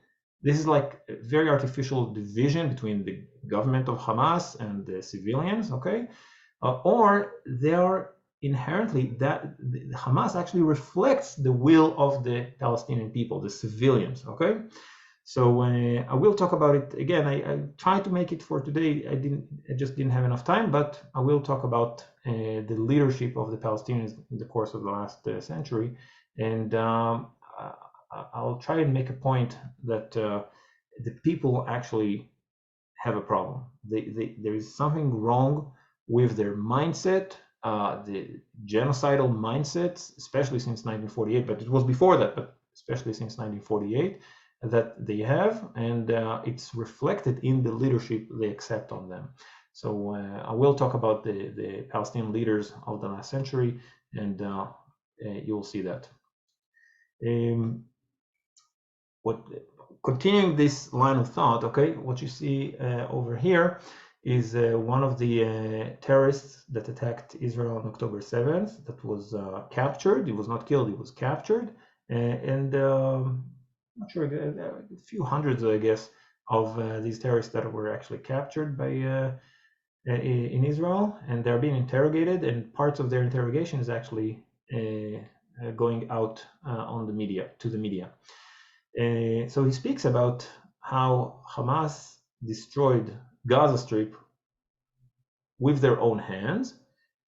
This is like a very artificial division between the government of Hamas and the civilians, okay? Or they are inherently, that Hamas actually reflects the will of the Palestinian people, the civilians, okay? So I will talk about it again. I tried to make it for today. I just didn't have enough time, but I will talk about the leadership of the Palestinians in the course of the last century, and I'll try and make a point that the people actually have a problem. There is something wrong with their mindset, the genocidal mindsets, especially since 1948, but it was before that, but especially since 1948, that they have, and it's reflected in the leadership they accept on them. So I will talk about the Palestinian leaders of the last century, and you'll see that. Continuing this line of thought, okay, what you see over here is one of the terrorists that attacked Israel on October 7th that was captured. He was not killed, he was captured. And I'm not sure, a few hundreds, I guess, of these terrorists that were actually captured by in Israel, and they're being interrogated, and parts of their interrogation is actually going out on the media, to the media. So he speaks about how Hamas destroyed Gaza Strip with their own hands,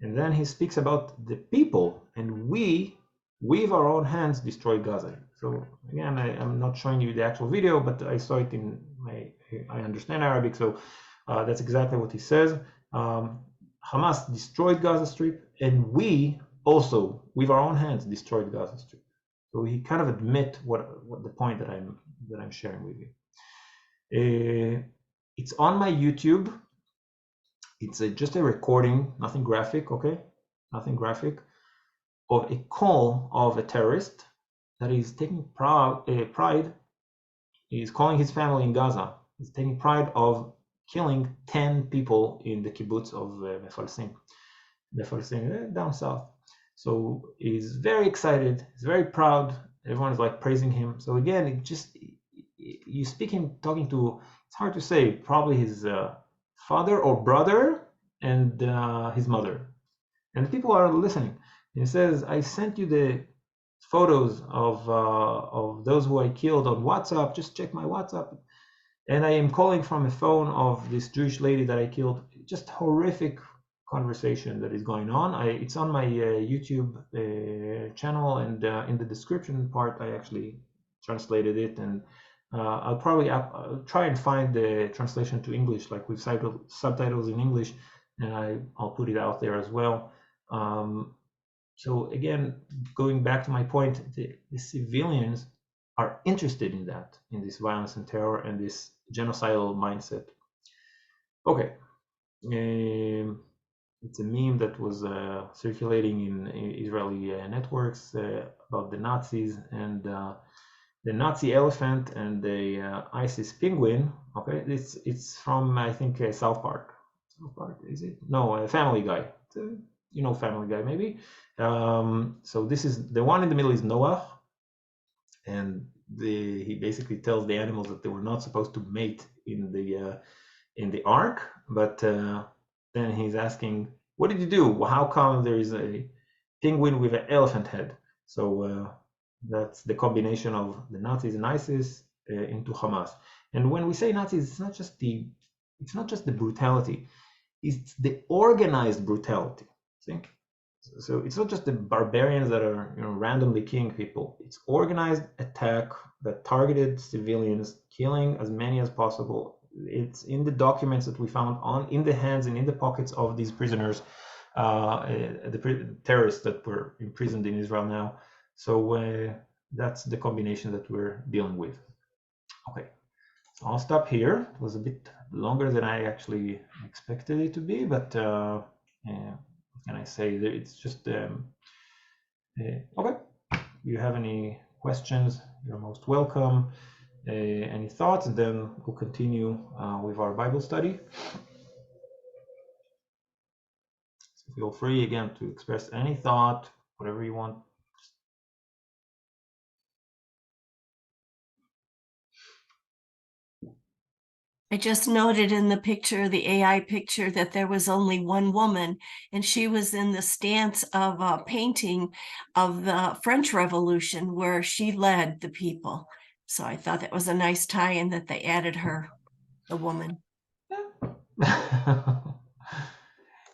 and then he speaks about the people, and we, with our own hands, destroyed Gaza. So again, I'm not showing you the actual video, but I saw it in I understand Arabic, so that's exactly what he says. Hamas destroyed Gaza Strip, and we also, with our own hands, destroyed Gaza Strip. So he kind of admit what the point that I'm sharing with you. It's on my YouTube. It's just a recording, nothing graphic, okay? Nothing graphic, of a call of a terrorist that is taking pride. He's calling his family in Gaza. He's taking pride of killing 10 people in the kibbutz of Mefarsim, down south. So he's very excited. He's very proud. Everyone is like praising him. So again, you speak him talking to, it's hard to say, probably his father or brother and his mother. And the people are listening. And he says, I sent you the photos of those who I killed on WhatsApp. Just check my WhatsApp. And I am calling from a phone of this Jewish lady that I killed. Just horrific conversation that is going on. It's on my YouTube channel, and in the description part, I actually translated it, and I'll probably try and find the translation to English, like with subtitles in English, and I'll put it out there as well. So again, going back to my point, the civilians are interested in that, in this violence and terror and this genocidal mindset. Okay. It's a meme that was circulating in Israeli networks about the Nazis and the Nazi elephant and the ISIS penguin. Okay, it's from, I think, South Park. South Park, is it? No, Family Guy. You know Family Guy, maybe. So this is the one in the middle is Noah, and he basically tells the animals that they were not supposed to mate in the ark, but then he's asking, what did you do? How come there is a penguin with an elephant head? So that's the combination of the Nazis and ISIS into Hamas. And when we say Nazis, it's not just the brutality, it's the organized brutality. See? So it's not just the barbarians that are randomly killing people. It's organized attack that targeted civilians, killing as many as possible. It's in the documents that we found in the hands and in the pockets of these prisoners, the terrorists that were imprisoned in Israel now. So that's the combination that we're dealing with. Okay, so I'll stop here. It was a bit longer than I actually expected it to be, but what can I say? It's just okay. If you have any questions, you're most welcome. Any thoughts? And then we'll continue with our Bible study. So feel free again to express any thought, whatever you want. I just noted in the picture, the AI picture, that there was only one woman, and she was in the stance of a painting of the French Revolution where she led the people. So I thought that was a nice tie-in that they added her, the woman.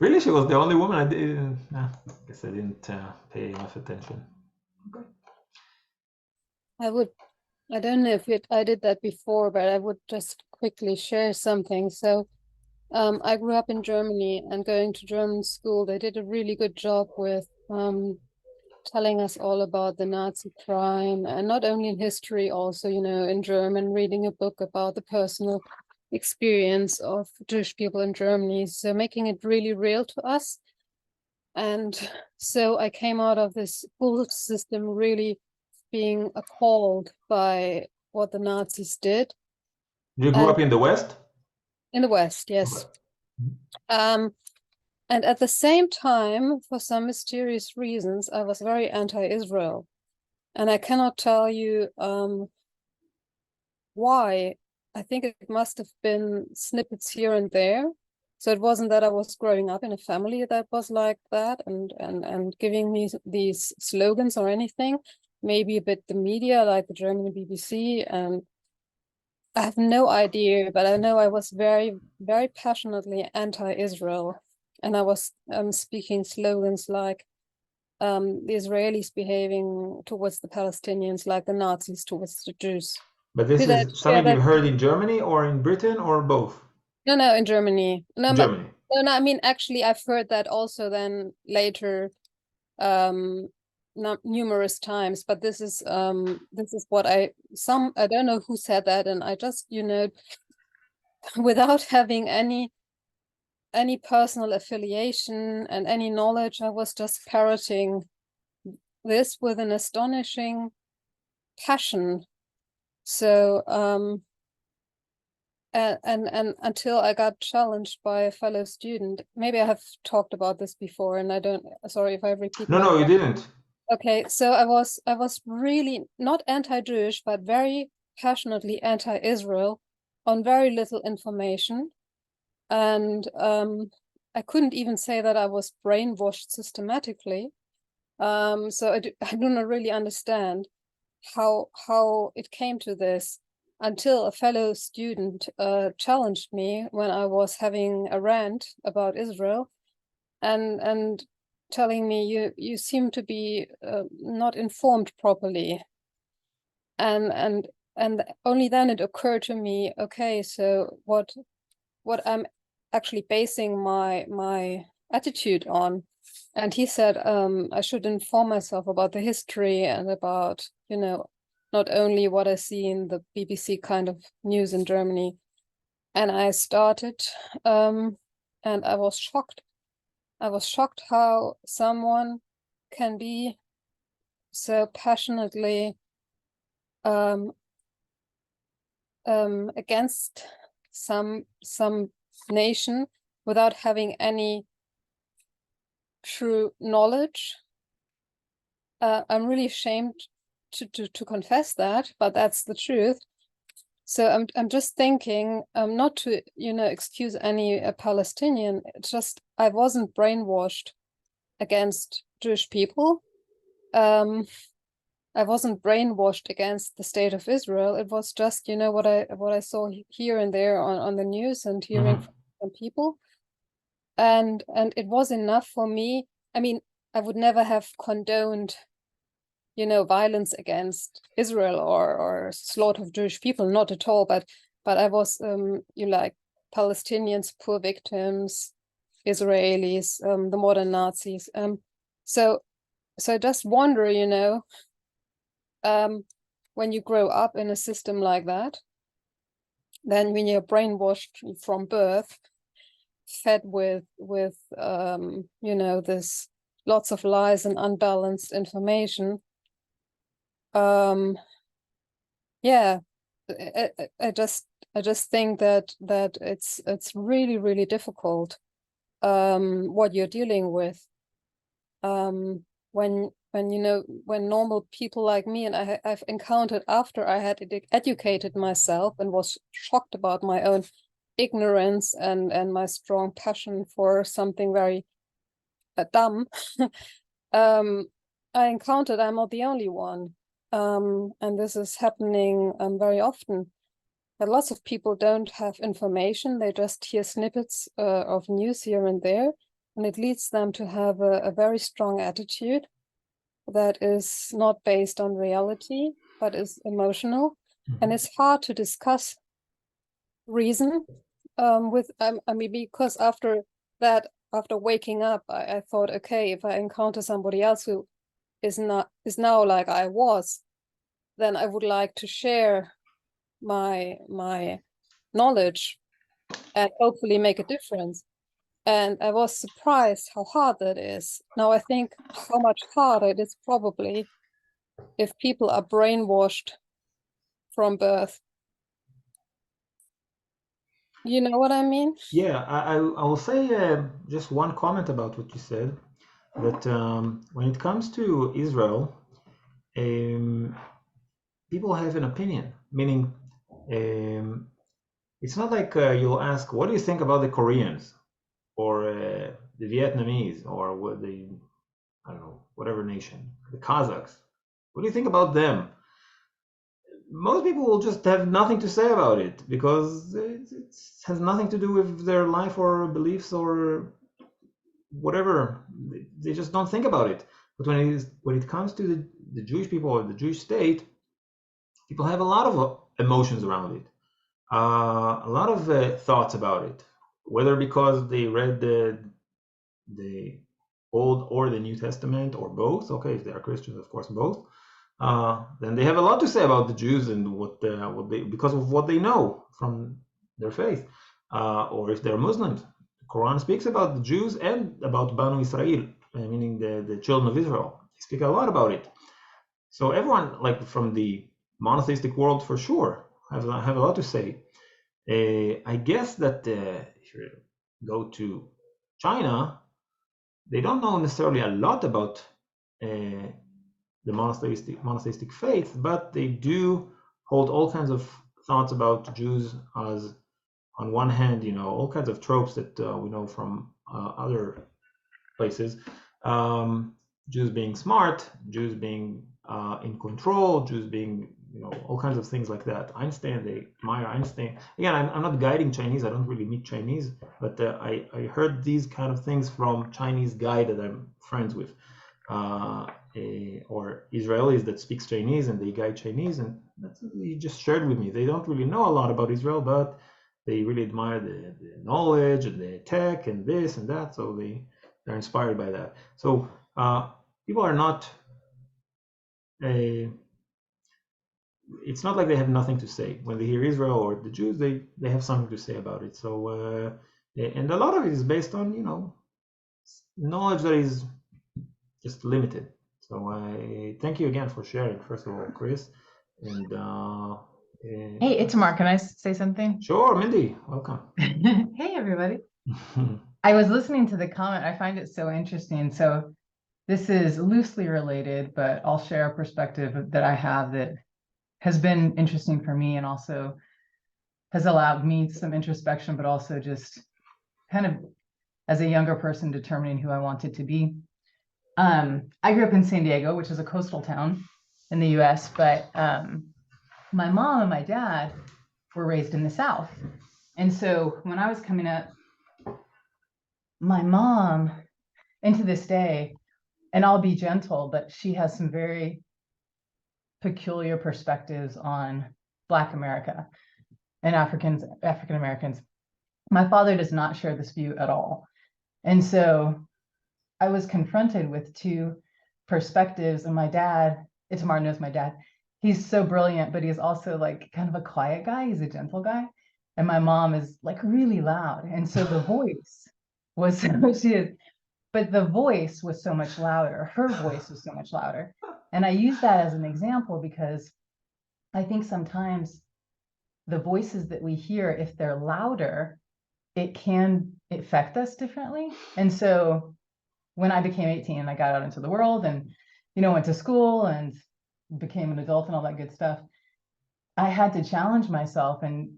Really, she was the only woman. I guess I didn't pay enough attention. Okay. I don't know if I did that before, but I would just quickly share something. So I grew up in Germany, and going to German school, they did a really good job with telling us all about the Nazi crime, and not only in history, also, you know, in German, reading a book about the personal experience of Jewish people in Germany. So making it really real to us. And so I came out of this school system really being appalled by what the Nazis did. You grew up in the West? In the West, yes. Okay. And at the same time, for some mysterious reasons, I was very anti-Israel. And I cannot tell you why. I think it must have been snippets here and there. So it wasn't that I was growing up in a family that was like that and giving me these slogans or anything. Maybe a bit the media, like the German BBC, and I have no idea, but I know I was very, very passionately anti-Israel. And I was speaking slogans like the Israelis behaving towards the Palestinians like the Nazis towards the Jews. But this is something you've heard in Germany or in Britain or both? No, in Germany. No, Germany. No, I mean, actually, I've heard that also then later, not numerous times, but this is what I don't know who said that, and I just, you know, without having any personal affiliation and any knowledge, I was just parroting this with an astonishing passion. So and until I got challenged by a fellow student, maybe I have talked about this before, and I don't, sorry if I repeat. No, you didn't. Okay, so I was really not anti-Jewish, but very passionately anti-Israel on very little information. And I couldn't even say that I was brainwashed systematically. So I do not really understand how it came to this, until a fellow student challenged me when I was having a rant about Israel, and telling me you seem to be not informed properly, and only then it occurred to me, okay, so what I'm actually basing my attitude on. And he said I should inform myself about the history and about, you know, not only what I see in the BBC kind of news in Germany. And I started, and I was shocked. I was shocked how someone can be so passionately against some nation without having any true knowledge. I'm really ashamed to confess that, but that's the truth. So I'm just thinking, not to, you know, excuse any Palestinian. It's just I wasn't brainwashed against Jewish people. I wasn't brainwashed against the state of Israel. It was just, you know, what I saw here and there on the news and hearing from people, and it was enough for me. I mean, I would never have condoned, you know, violence against Israel or slaughter of Jewish people, not at all. But I was, you like Palestinians, poor victims, Israelis, the modern Nazis. So I just wonder, you know, when you grow up in a system like that, then when you're brainwashed from birth, fed with you know, this lots of lies and unbalanced information, Yeah, I just think that it's really, really difficult what you're dealing with when when normal people like me, and I've encountered after I had educated myself and was shocked about my own ignorance and my strong passion for something very dumb. I encountered I'm not the only one. And this is happening very often. That lots of people don't have information. They just hear snippets of news here and there, and it leads them to have a very strong attitude that is not based on reality, but is emotional. And it's hard to discuss reason with, I mean, because after waking up, I thought, okay, if I encounter somebody else who is now like I was, then I would like to share my knowledge and hopefully make a difference. And I was surprised how hard that is. Now I think how much harder it is probably if people are brainwashed from birth. You know what I mean? Yeah, I will say just one comment about what you said, that when it comes to Israel, people have an opinion, meaning it's not like you'll ask, what do you think about the Koreans or the Vietnamese or what I don't know, whatever nation, the Kazakhs. What do you think about them? Most people will just have nothing to say about it because it has nothing to do with their life or beliefs or whatever. They just don't think about it. But when it comes to the Jewish people or the Jewish state, people have a lot of emotions around it, a lot of thoughts about it, whether because they read the Old or the New Testament or both. Okay, if they are Christians, of course, both. Then they have a lot to say about the Jews and what they because of what they know from their faith. Or if they're Muslims, the Quran speaks about the Jews and about Banu Israel, meaning the children of Israel. They speak a lot about it. So everyone, like from the monotheistic world, for sure, have a lot to say. I guess that if you go to China, they don't know necessarily a lot about the monotheistic faith, but they do hold all kinds of thoughts about Jews as, on one hand, all kinds of tropes that we know from other places. Jews being smart, Jews being in control, Jews being, all kinds of things like that. Einstein, they admire Einstein. Again, I'm not guiding Chinese. I don't really meet Chinese, but I heard these kind of things from Chinese guy that I'm friends with. Or Israelis that speaks Chinese and they guide Chinese, and that's what he just shared with me. They don't really know a lot about Israel, but they really admire the knowledge and the tech and this and that, so they're inspired by that. So people are not it's not like they have nothing to say when they hear Israel or the Jews. They have something to say about it. So and a lot of it is based on knowledge that is just limited. So I thank you again for sharing, first of all, Chris. And hey, Itamar, can I say something? Sure, Mindy, welcome. Hey, everybody. I was listening to the comment. I find it so interesting. So this is loosely related, but I'll share a perspective that I have that has been interesting for me and also has allowed me some introspection, but also just kind of as a younger person determining who I wanted to be. I grew up in San Diego, which is a coastal town in the US, but my mom and my dad were raised in the South. And so when I was coming up, my mom, and to this day, and I'll be gentle, but she has some very peculiar perspectives on Black America and African Americans. My father does not share this view at all. And so I was confronted with two perspectives, and my dad, Itamar knows my dad, he's so brilliant, but he's also like kind of a quiet guy. He's a gentle guy. And my mom is like really loud. And so the voice was, she is, but the voice was so much louder. Her voice was so much louder. And I use that as an example because I think sometimes the voices that we hear, if they're louder, it can affect us differently. And so when I became 18, I got out into the world and, went to school and became an adult and all that good stuff. I had to challenge myself and,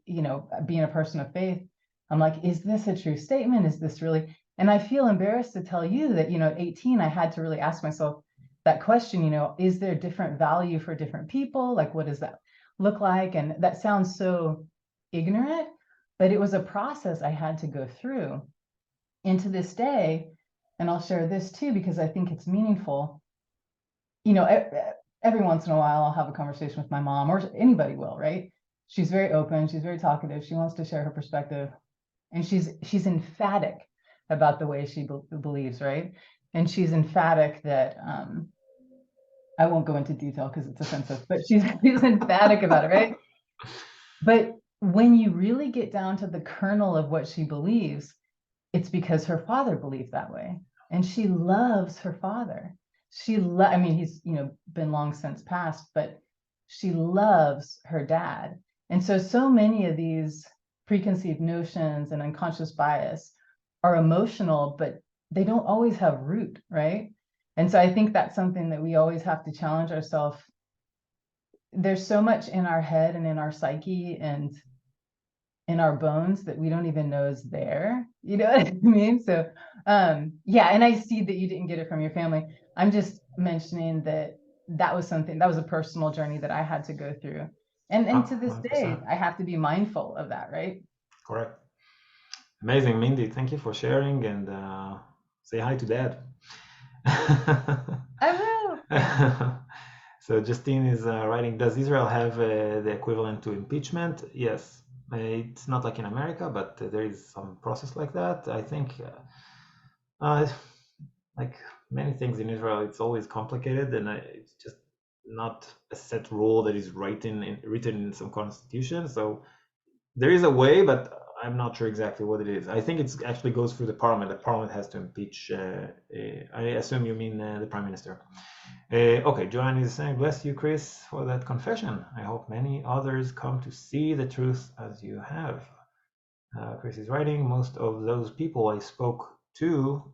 being a person of faith, I'm like, is this a true statement? Is this really? And I feel embarrassed to tell you that, at 18, I had to really ask myself that question, is there different value for different people? Like, what does that look like? And that sounds so ignorant, but it was a process I had to go through. And to this day, and I'll share this too, because I think it's meaningful, every once in a while, I'll have a conversation with my mom, or anybody will, right? She's very open. She's very talkative. She wants to share her perspective. And she's emphatic about the way she believes, right? And she's emphatic that, I won't go into detail because it's offensive, but she's emphatic about it, right? But when you really get down to the kernel of what she believes, it's because her father believed that way. And she loves her father. I mean, he's, been long since passed, but she loves her dad. And so many of these preconceived notions and unconscious bias are emotional, but they don't always have root, right? And so I think that's something that we always have to challenge ourselves. There's so much in our head and in our psyche and in our bones that we don't even know is there. You know what I mean? So, yeah, and I see that you didn't get it from your family. I'm just mentioning that was a personal journey that I had to go through. And to this 100%. day, I have to be mindful of that, right? Correct. Amazing, Mindy. Thank you for sharing, and say hi to Dad. I will. So Justine is writing, does Israel have the equivalent to impeachment? Yes. It's not like in America, but there is some process like that. I think, like many things in Israel, it's always complicated, and it's just not a set rule that is written in some constitution. So there is a way, but I'm not sure exactly what it is. I think it actually goes through the parliament. The parliament has to impeach. I assume you mean the prime minister. Okay, Joanne is saying, bless you, Chris, for that confession. I hope many others come to see the truth as you have. Chris is writing, most of those people I spoke to,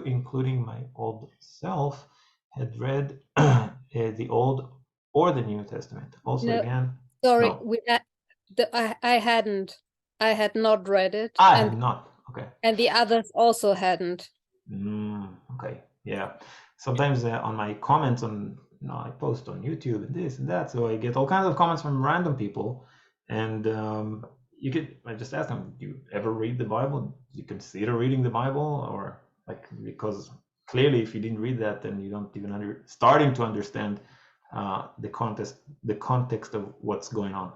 including my old self, had read the Old or the New Testament. Also, No, again, sorry, no. I hadn't. I had not read it. I had not. Okay. And the others also hadn't. Okay. Yeah. Sometimes on my comments on, I post on YouTube and this and that, so I get all kinds of comments from random people, and I just ask them, do you ever read the Bible? Do you consider reading the Bible? Or like, because clearly if you didn't read that, then you don't even starting to understand the context of what's going on.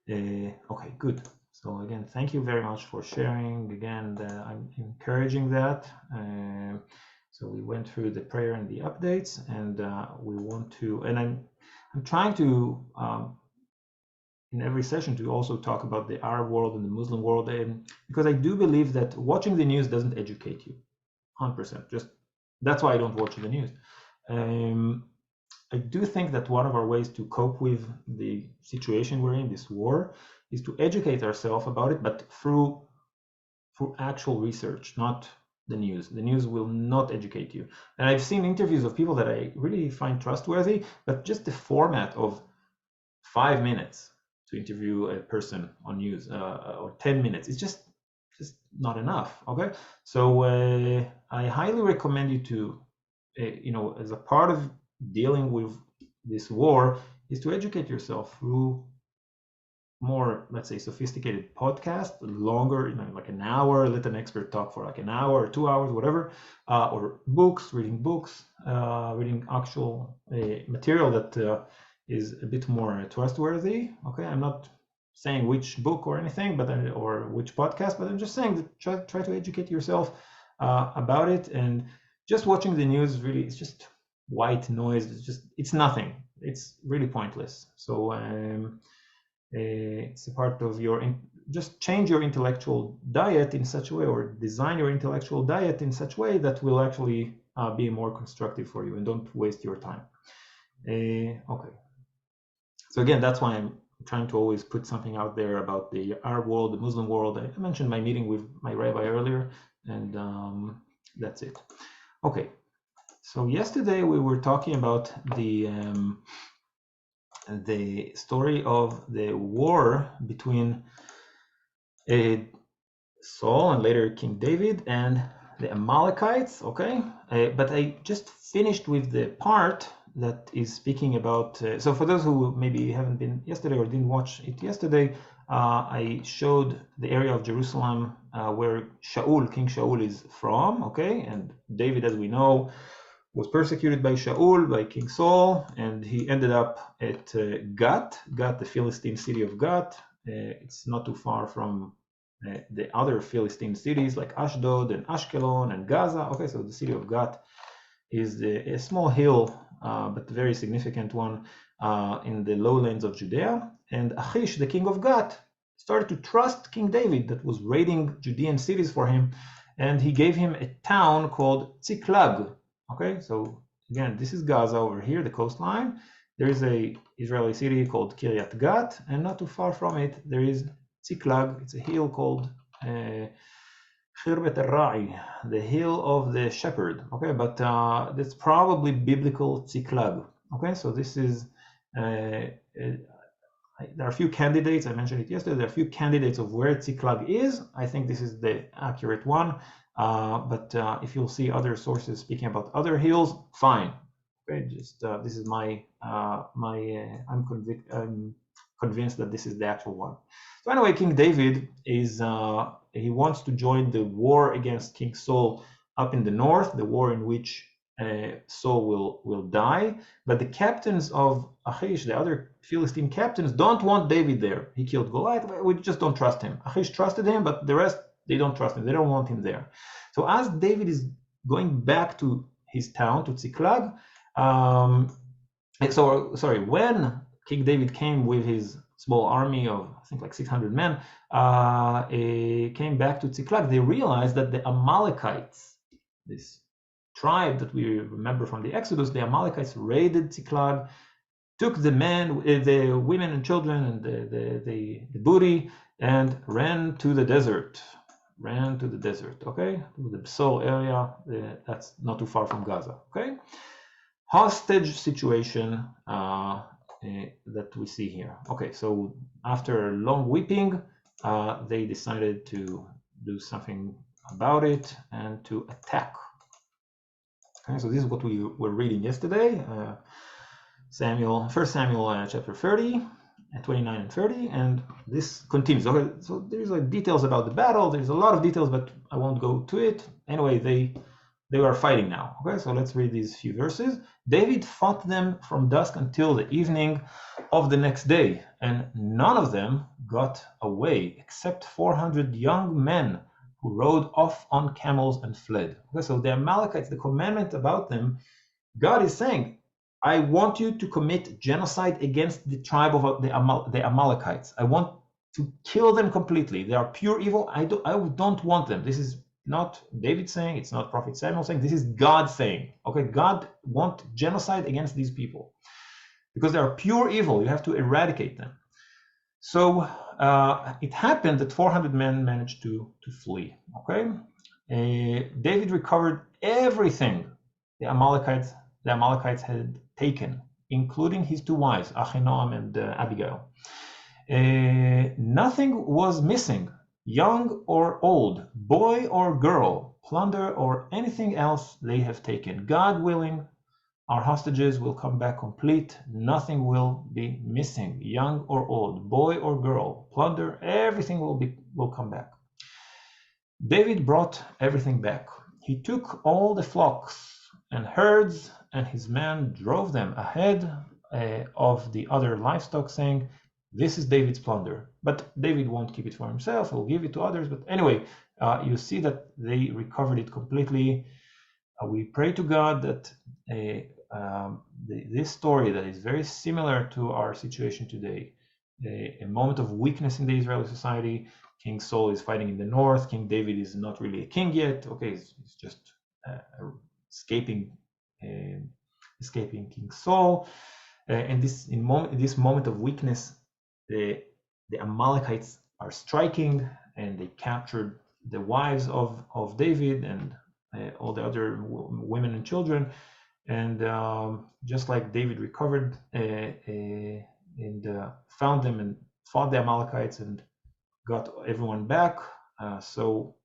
Okay, good. So again, thank you very much for sharing. Again, I'm encouraging that. So we went through the prayer and the updates, and we want to, and I'm trying to, in every session, to also talk about the Arab world and the Muslim world, because I do believe that watching the news doesn't educate you 100%. Just that's why I don't watch the news. I do think that one of our ways to cope with the situation we're in, this war, is to educate ourselves about it, but through actual research, not the news. The news will not educate you. And I've seen interviews of people that I really find trustworthy, but just the format of 5 minutes to interview a person on news, or 10 minutes, it's just not enough. Okay, so I highly recommend you to, as a part of dealing with this war, is to educate yourself through more, let's say, sophisticated podcast, longer, like an hour, let an expert talk for like an hour or 2 hours, whatever, or reading actual material that is a bit more trustworthy. Okay, I'm not saying which book or anything, but or which podcast, but I'm just saying that try to educate yourself about it. And just watching the news, really, it's just white noise. It's nothing. It's really pointless. So it's a part of just change your intellectual diet in such a way, or design your intellectual diet in such a way that will actually be more constructive for you, and don't waste your time. Okay. So again, that's why I'm trying to always put something out there about the Arab world, the Muslim world. I mentioned my meeting with my rabbi earlier, and that's it. Okay, so yesterday we were talking about the story of the war between Saul and later King David and the Amalekites. Okay, but I just finished with the part that is speaking about. So for those who maybe haven't been yesterday or didn't watch it yesterday, I showed the area of Jerusalem where King Shaul is from. Okay, and David, as we know, was persecuted by Shaul, by King Saul, and he ended up at Gat, the Philistine city of Gat. It's not too far from the other Philistine cities like Ashdod and Ashkelon and Gaza. Okay, so the city of Gat is a small hill, but very significant one in the lowlands of Judea. And Achish, the king of Gat, started to trust King David that was raiding Judean cities for him, and he gave him a town called Tziklag. Okay, so again, this is Gaza over here, the coastline. There is a Israeli city called Kiryat Gat, and not too far from it, there is Tziklag. It's a hill called Khirbet al-Ra'i, the hill of the shepherd. Okay, but that's probably biblical Tziklag. Okay, so this is there are a few candidates. I mentioned it yesterday. There are a few candidates of where Tziklag is. I think this is the accurate one. But if you'll see other sources speaking about other hills, fine. Okay, just this is I'm convinced that this is the actual one. So anyway, King David is he wants to join the war against King Saul up in the north, the war in which Saul will die. But the captains of Achish, the other Philistine captains, don't want David there. He killed Goliath. We just don't trust him. Achish trusted him, but the rest, they don't trust him. They don't want him there. So as David is going back to his town, to Tziklag, when King David came with his small army of, I think, like 600 men, came back to Tziklag, they realized that the Amalekites, this tribe that we remember from the Exodus, the Amalekites raided Tziklag, took the men, the women and children, and the booty, and ran to the desert. Okay, to the Psol area. That's not too far from Gaza. Okay, hostage situation that we see here. Okay, so after long weeping, they decided to do something about it and to attack. Okay, so this is what we were reading yesterday, 1 Samuel chapter 30, 29 and 30, and this continues. Okay, so there's like details about the battle. There's a lot of details, but I won't go to it. Anyway, they are fighting now. Okay, so let's read these few verses. David fought them from dusk until the evening of the next day, and none of them got away except 400 young men who rode off on camels and fled. Okay, so the Amalekites, the commandment about them, God is saying, I want you to commit genocide against the tribe of the Amalekites. I want to kill them completely. They are pure evil. I don't want them. This is not David saying, it's not Prophet Samuel saying, this is God saying. Okay, God wants genocide against these people because they are pure evil. You have to eradicate them. So it happened that 400 men managed to flee. Okay, David recovered everything the Amalekites had taken, including his two wives, Ahinoam and Abigail. Nothing was missing, young or old, boy or girl, plunder or anything else they have taken. God willing, our hostages will come back complete. Nothing will be missing, young or old, boy or girl, plunder, everything will come back. David brought everything back. He took all the flocks and herds, and his men drove them ahead of the other livestock, saying, this is David's plunder. But David won't keep it for himself, he'll give it to others. But anyway, you see that they recovered it completely. We pray to God that this story that is very similar to our situation today, a moment of weakness in the Israeli society. King Saul is fighting in the north. King David is not really a king yet. Okay, he's just escaping King Saul. in this moment of weakness, the Amalekites are striking, and they captured the wives of David and all the other women and children. And just like David recovered and found them and fought the Amalekites and got everyone back, so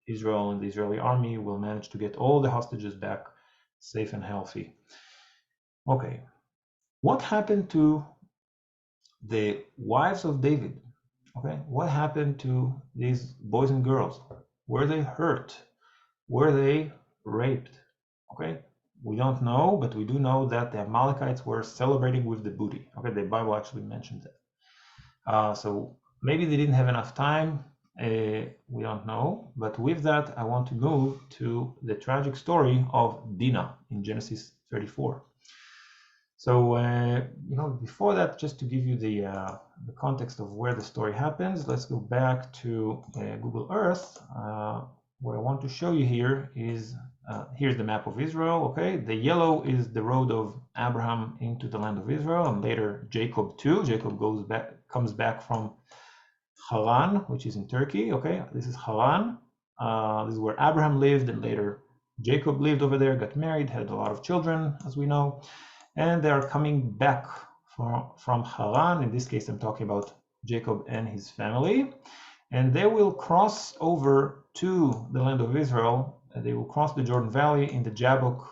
Israel and the Israeli army will manage to get all the hostages back safe and healthy. Okay, what happened to the wives of David? Okay, what happened to these boys and girls? Were they hurt? Were they raped? Okay, we don't know, but we do know that the Amalekites were celebrating with the booty. Okay, the Bible actually mentions that. So maybe they didn't have enough time. We don't know. But with that, I want to move to the tragic story of Dinah in Genesis 34. So, before that, just to give you the context of where the story happens, let's go back to Google Earth. What I want to show you here is, here's the map of Israel, okay? The yellow is the road of Abraham into the land of Israel, and later Jacob too. Jacob comes back from Haran, which is in Turkey, okay? This is Haran. This is where Abraham lived, and later Jacob lived over there, got married, had a lot of children, as we know. And they are coming back from Haran. In this case, I'm talking about Jacob and his family. And they will cross over to the land of Israel. They will cross the Jordan Valley in the Jabbok,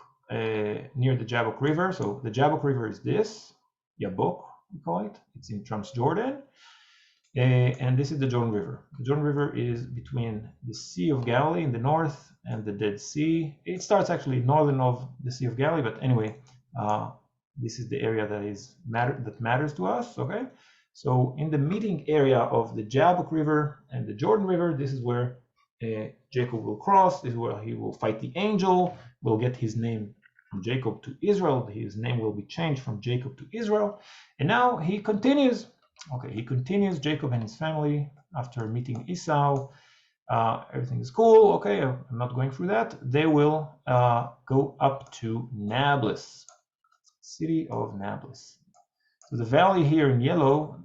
near the Jabbok River. So the Jabbok River is this, Yabok, we call it. It's in Transjordan. And this is the Jordan River. The Jordan River is between the Sea of Galilee in the north and the Dead Sea. It starts actually northern of the Sea of Galilee, but anyway, this is the area that matters to us, okay? So in the meeting area of the Jabbok River and the Jordan River, this is where Jacob will cross. This is where he will fight the angel, will get his name from Jacob to Israel. His name will be changed from Jacob to Israel. And now he continues. Okay, he continues, Jacob and his family, after meeting Esau. Everything is cool. Okay, I'm not going through that. They will go up to Nablus. City of Nablus. So the valley here in yellow,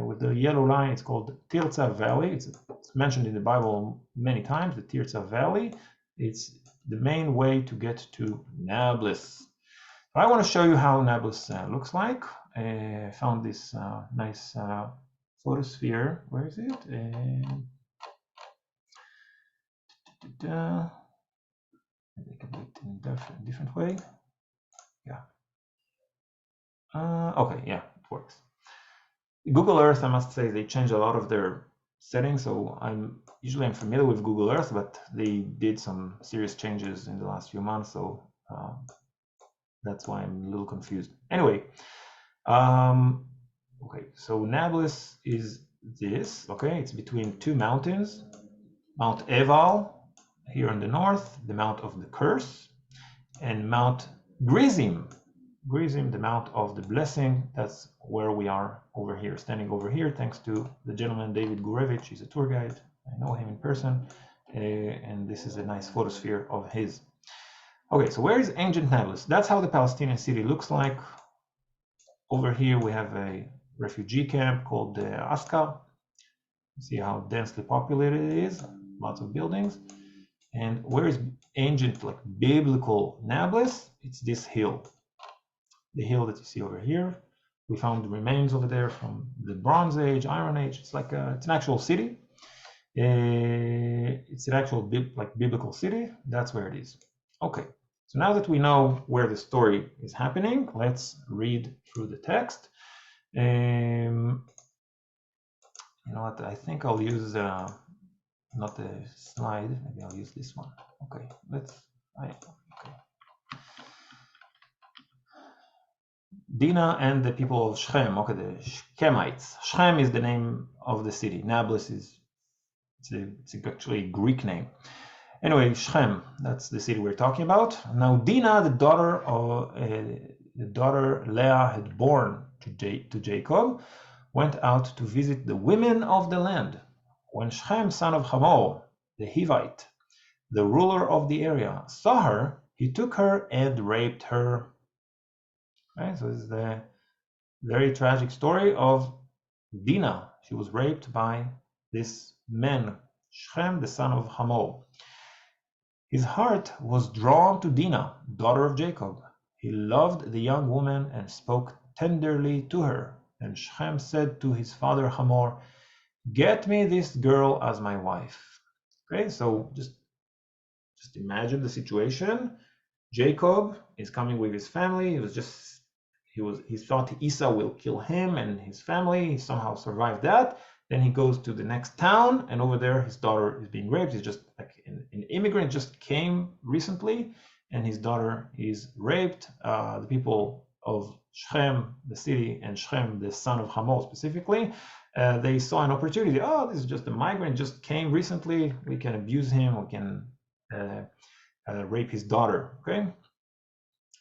with the yellow line, it's called Tirza Valley. It's mentioned in the Bible many times, the Tirza Valley. It's the main way to get to Nablus. I want to show you how Nablus looks like. I found this nice photosphere. Where is it? I can do it in a different way. Yeah. Okay, yeah, it works. Google Earth, I must say, they changed a lot of their settings. So I'm familiar with Google Earth, but they did some serious changes in the last few months. So that's why I'm a little confused. Anyway, okay, so Nablus is this. Okay, it's between two mountains, Mount Eval here in the north, the Mount of the Curse, and Mount Gerizim, the Mount of the Blessing. That's where we are over here, standing over here, thanks to the gentleman David Gurevich. He's a tour guide. I know him in person, and this is a nice photosphere of his. Okay, so where is ancient Nablus? That's how the Palestinian city looks like. Over here we have a refugee camp called Askar. See how densely populated it is, lots of buildings. And where is ancient, like biblical Nablus? It's this hill. The hill that you see over here. We found the remains over there from the Bronze Age, Iron Age. It's like it's an actual city. It's an actual biblical city. That's where it is. Okay, so now that we know where the story is happening, let's read through the text. You know what? I think I'll use not a slide. Maybe I'll use this one. Okay, okay. Dinah and the people of Shechem, okay, the Shechemites. Shechem is the name of the city. Nablus is it's actually a Greek name. Anyway, Shechem, that's the city we're talking about. Now Dinah, the daughter Leah had born to Jacob, went out to visit the women of the land. When Shechem, son of Hamor, the Hivite, the ruler of the area, saw her, he took her and raped her. Right? So this is the very tragic story of Dinah. She was raped by this man, Shem, the son of Hamor. His heart was drawn to Dinah, daughter of Jacob. He loved the young woman and spoke tenderly to her. And Shem said to his father Hamor, "Get me this girl as my wife." Okay, so just imagine the situation. Jacob is coming with his family. He thought Esau will kill him and his family. He somehow survived that. Then he goes to the next town, and over there his daughter is being raped. He's just like an immigrant, just came recently, and his daughter is raped. The people of Shechem, the city, and Shechem, the son of Hamor specifically, they saw an opportunity. Oh, this is just a migrant, just came recently. We can abuse him. We can rape his daughter. Okay.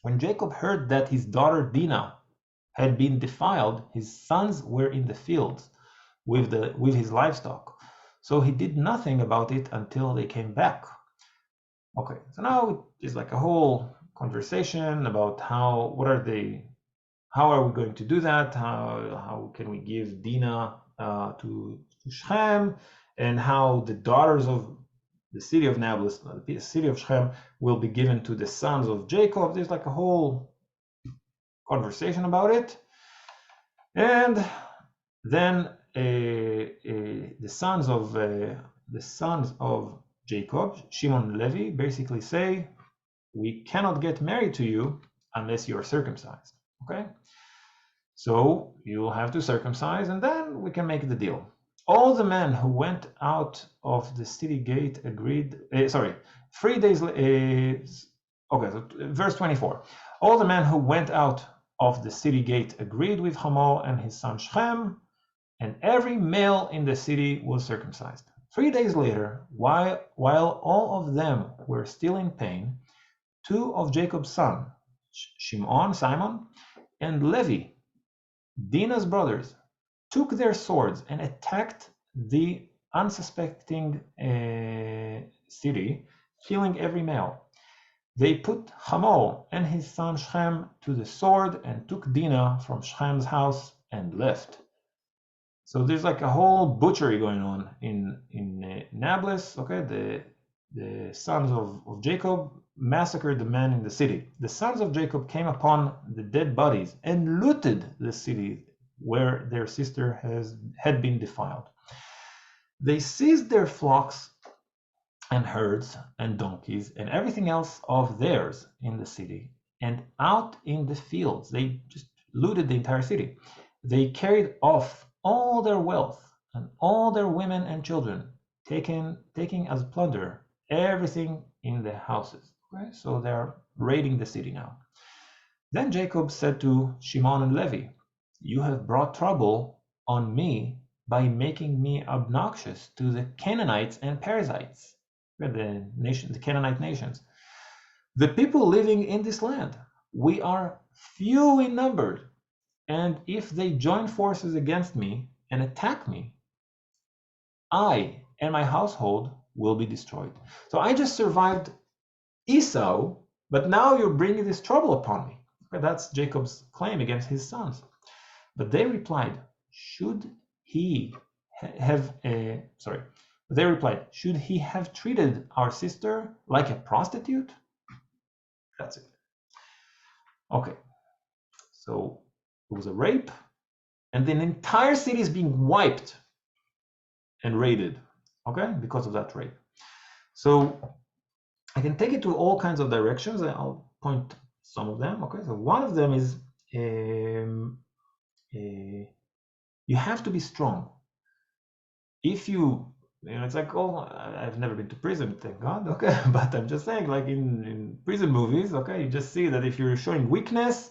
When Jacob heard that his daughter Dinah had been defiled, his sons were in the fields with his livestock. So he did nothing about it until they came back. Okay, so now it's like a whole conversation about how are we going to do that? How can we give Dinah to Shechem, and how the daughters of the city of Nablus, the city of Shechem, will be given to the sons of Jacob. There's like a whole conversation about it. And then the sons of Jacob, Shimon and Levi, basically say, "We cannot get married to you unless you are circumcised." Okay, so you'll have to circumcise, and then we can make the deal. All the men who went out of the city gate agreed. 3 days. Okay, so verse 24. All the men who went out of the city gate agreed with Hamor and his son Shechem, and every male in the city was circumcised. 3 days later, while all of them were still in pain, 2 of Jacob's sons, Simon, and Levi, Dinah's brothers, took their swords and attacked the unsuspecting city, killing every male. They put Hamor and his son Shechem to the sword and took Dinah from Shechem's house and left. So there's like a whole butchery going on in Nablus. Okay, the sons of Jacob massacred the men in the city. The sons of Jacob came upon the dead bodies and looted the city where their sister had been defiled. They seized their flocks and herds and donkeys and everything else of theirs in the city, and out in the fields they just looted the entire city. They carried off all their wealth and all their women and children, taking as plunder everything in the houses. Right? So they're raiding the city now. Then Jacob said to Shimon and Levi, "You have brought trouble on me by making me obnoxious to the Canaanites and Perizzites," the Canaanite nations, "the people living in this land. We are few in number, and if they join forces against me and attack me, I and my household will be destroyed. So I just survived Esau, but now you're bringing this trouble upon me." That's Jacob's claim against his sons. But they replied, should he have treated our sister like a prostitute? That's it. Okay, so it was a rape, and the entire city is being wiped and raided, okay, because of that rape. So I can take it to all kinds of directions. I'll point some of them. Okay, so one of them is you have to be strong. If it's like, oh, I've never been to prison, thank God, okay, but I'm just saying, like in prison movies, okay, you just see that if you're showing weakness,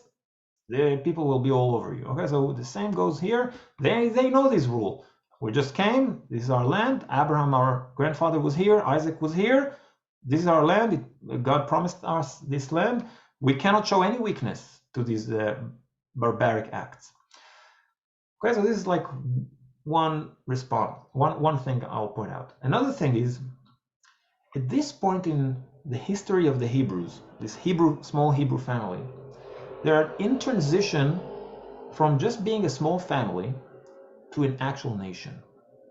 the people will be all over you, okay? So the same goes here. They know this rule. We just came, this is our land. Abraham, our grandfather, was here. Isaac was here. This is our land. God promised us this land. We cannot show any weakness to these barbaric acts. Okay, so this is like one response, one thing I'll point out. Another thing is, at this point in the history of the Hebrews, this small Hebrew family, They're in transition from just being a small family to an actual nation.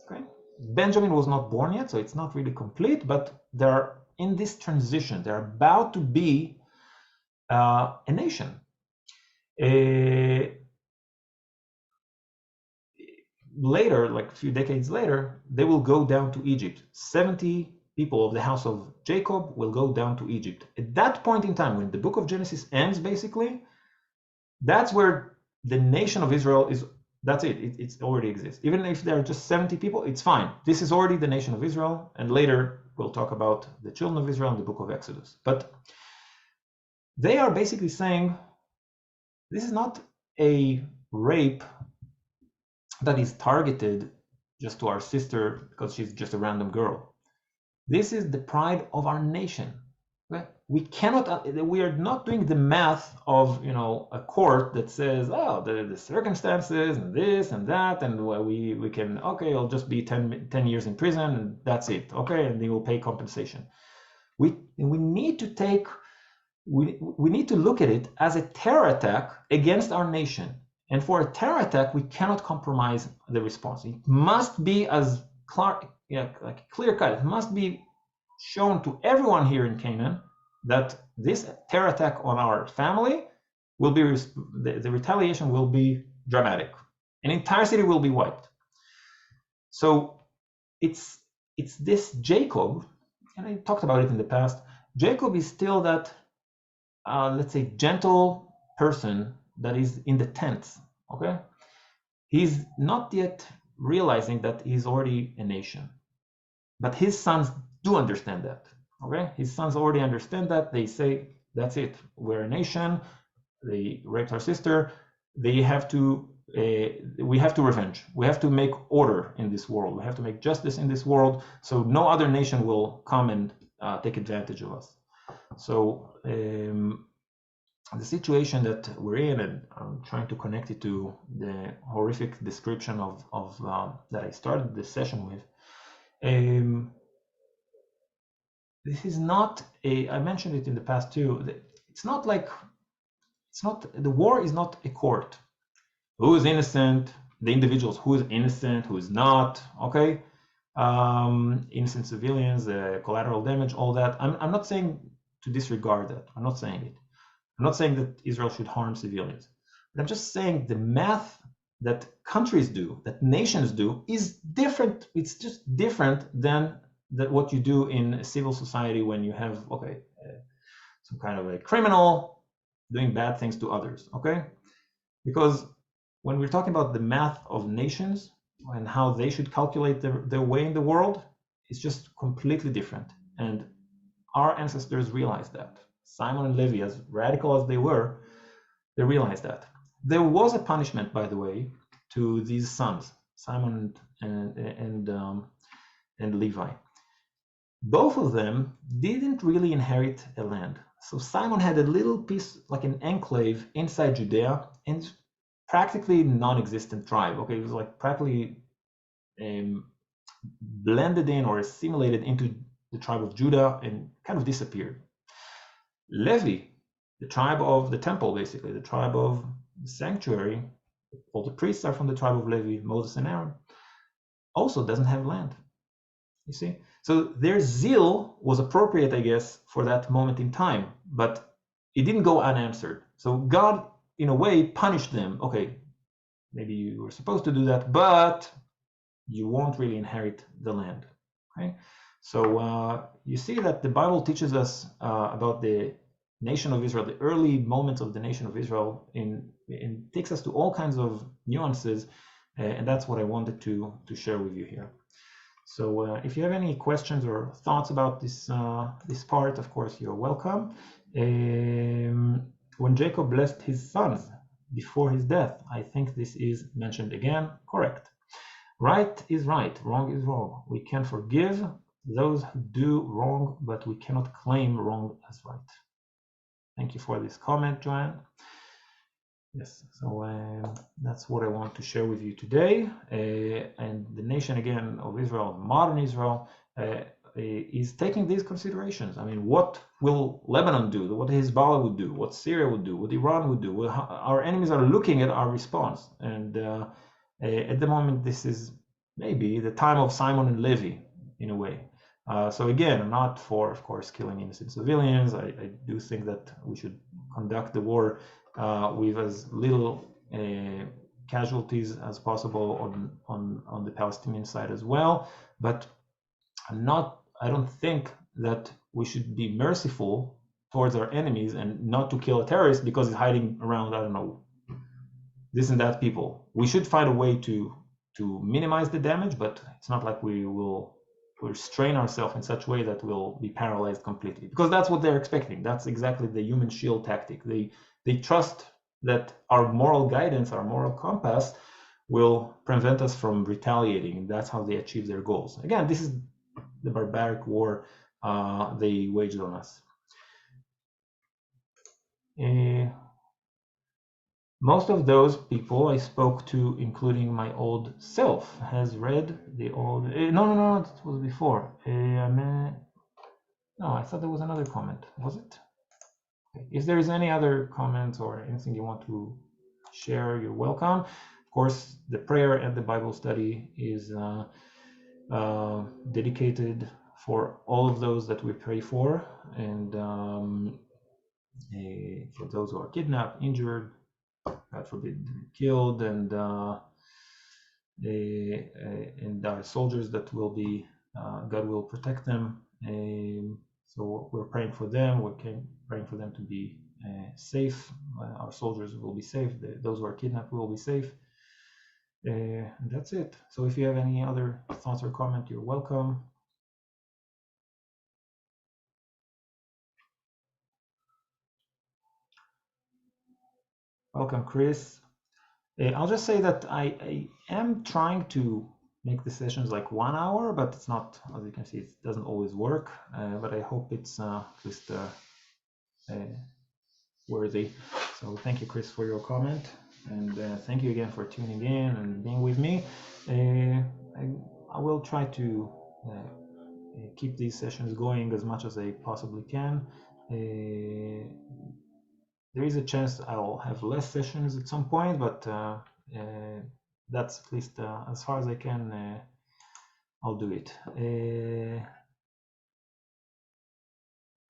Okay? Benjamin was not born yet, so it's not really complete, but they're in this transition. They're about to be a nation. Later, like a few decades later, they will go down to Egypt. 70 people of the house of Jacob will go down to Egypt. At that point in time, when the book of Genesis ends, basically, that's where the nation of Israel is. That's it. It already exists. Even if there are just 70 people, it's fine. This is already the nation of Israel. And later, we'll talk about the children of Israel in the book of Exodus. But they are basically saying, this is not a rape that is targeted just to our sister because she's just a random girl. This is the pride of our nation. We cannot, we are not doing the math of, a court that says, oh, the circumstances and this and that, and we can, okay, I'll just be 10 years in prison and that's it, okay, and they will pay compensation. We need to take, we need to look at it as a terror attack against our nation. And for a terror attack, we cannot compromise the response. It must be as clear cut. It must be shown to everyone here in Canaan that this terror attack on our family will be, the retaliation will be dramatic. An entire city will be wiped. So it's this Jacob, and I talked about it in the past. Jacob is still that, let's say, gentle person that is in the tents, okay? He's not yet realizing that he's already a nation. But his sons do understand that, okay? His sons already understand that. They say, that's it, we're a nation. They raped our sister. They have to, we have to revenge. We have to make order in this world. We have to make justice in this world so no other nation will come and take advantage of us. So the situation that we're in, and I'm trying to connect it to the horrific description of that I started this session with. This is not I mentioned it in the past too. It's not like, the war is not a court. Who is innocent? The individuals, who is innocent, who is not, okay? Innocent civilians, collateral damage, all that. I'm not saying to disregard that. I'm not saying it. I'm not saying that Israel should harm civilians. But I'm just saying the math that countries do, that nations do, is different. It's just different than what you do in a civil society when you have, some kind of a criminal doing bad things to others, okay? Because when we're talking about the math of nations and how they should calculate their way in the world, it's just completely different. And our ancestors realized that. Simon and Levi, as radical as they were, they realized that. There was a punishment, by the way, to these sons, Simon and Levi. Both of them didn't really inherit a land. So Simon had a little piece, like an enclave inside Judea, and practically non-existent tribe. Okay, it was like practically blended in or assimilated into the tribe of Judah and kind of disappeared. Levi, the tribe of the temple, basically, the tribe of the sanctuary, all the priests are from the tribe of Levi, Moses and Aaron, also doesn't have land. You see? So their zeal was appropriate, I guess, for that moment in time, but it didn't go unanswered. So God, in a way, punished them. Okay, maybe you were supposed to do that, but you won't really inherit the land. Okay? So you see that the Bible teaches us about the nation of Israel, the early moments of the nation of Israel, and takes us to all kinds of nuances, and that's what I wanted to share with you here. So if you have any questions or thoughts about this this part, of course, you're welcome. When Jacob blessed his sons before his death, I think this is mentioned again. Correct. Right is right, wrong is wrong. We can forgive those who do wrong, but we cannot claim wrong as right. Thank you for this comment, Joanne. Yes, so that's what I want to share with you today. And the nation, again, of Israel, modern Israel, is taking these considerations. I mean, what will Lebanon do? What Hezbollah would do? What Syria would do? What Iran would do? Our enemies are looking at our response, and at the moment, this is maybe the time of Simon and Levi in a way. So again, I'm not for, of course, killing innocent civilians. I do think that we should conduct the war with as little casualties as possible on the Palestinian side as well. But I don't think that we should be merciful towards our enemies and not to kill a terrorist because he's hiding around, I don't know, this and that people. We should find a way to minimize the damage, but it's not like we'll restrain ourselves in such a way that we'll be paralyzed completely, because that's what they're expecting. That's exactly the human shield tactic. They trust that our moral guidance, our moral compass, will prevent us from retaliating. That's how they achieve their goals. Again, this is the barbaric war they waged on us. Most of those people I spoke to, including my old self, has read the old. No, that was before. No, I thought there was another comment. Was it? Okay. If there is any other comments or anything you want to share, you're welcome. Of course, the prayer and the Bible study is dedicated for all of those that we pray for, and for those who are kidnapped, injured, God forbid, killed, and our soldiers that will be, God will protect them. So we're praying for them. We're praying for them to be safe. Our soldiers will be safe. Those who are kidnapped will be safe. And that's it. So if you have any other thoughts or comment, you're welcome. Welcome, Chris. I'll just say that I am trying to make the sessions like 1 hour, but it's not, as you can see, it doesn't always work. But I hope it's at least worthy. So thank you, Chris, for your comment. And thank you again for tuning in and being with me. I will try to keep these sessions going as much as I possibly can. There is a chance I'll have less sessions at some point, but that's at least as far as I can, I'll do it.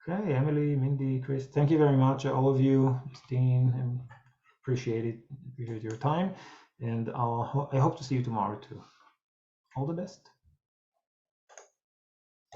Okay, Emily, Mindy, Chris, thank you very much, all of you, Christine, and appreciate your time, and I hope to see you tomorrow too. All the best.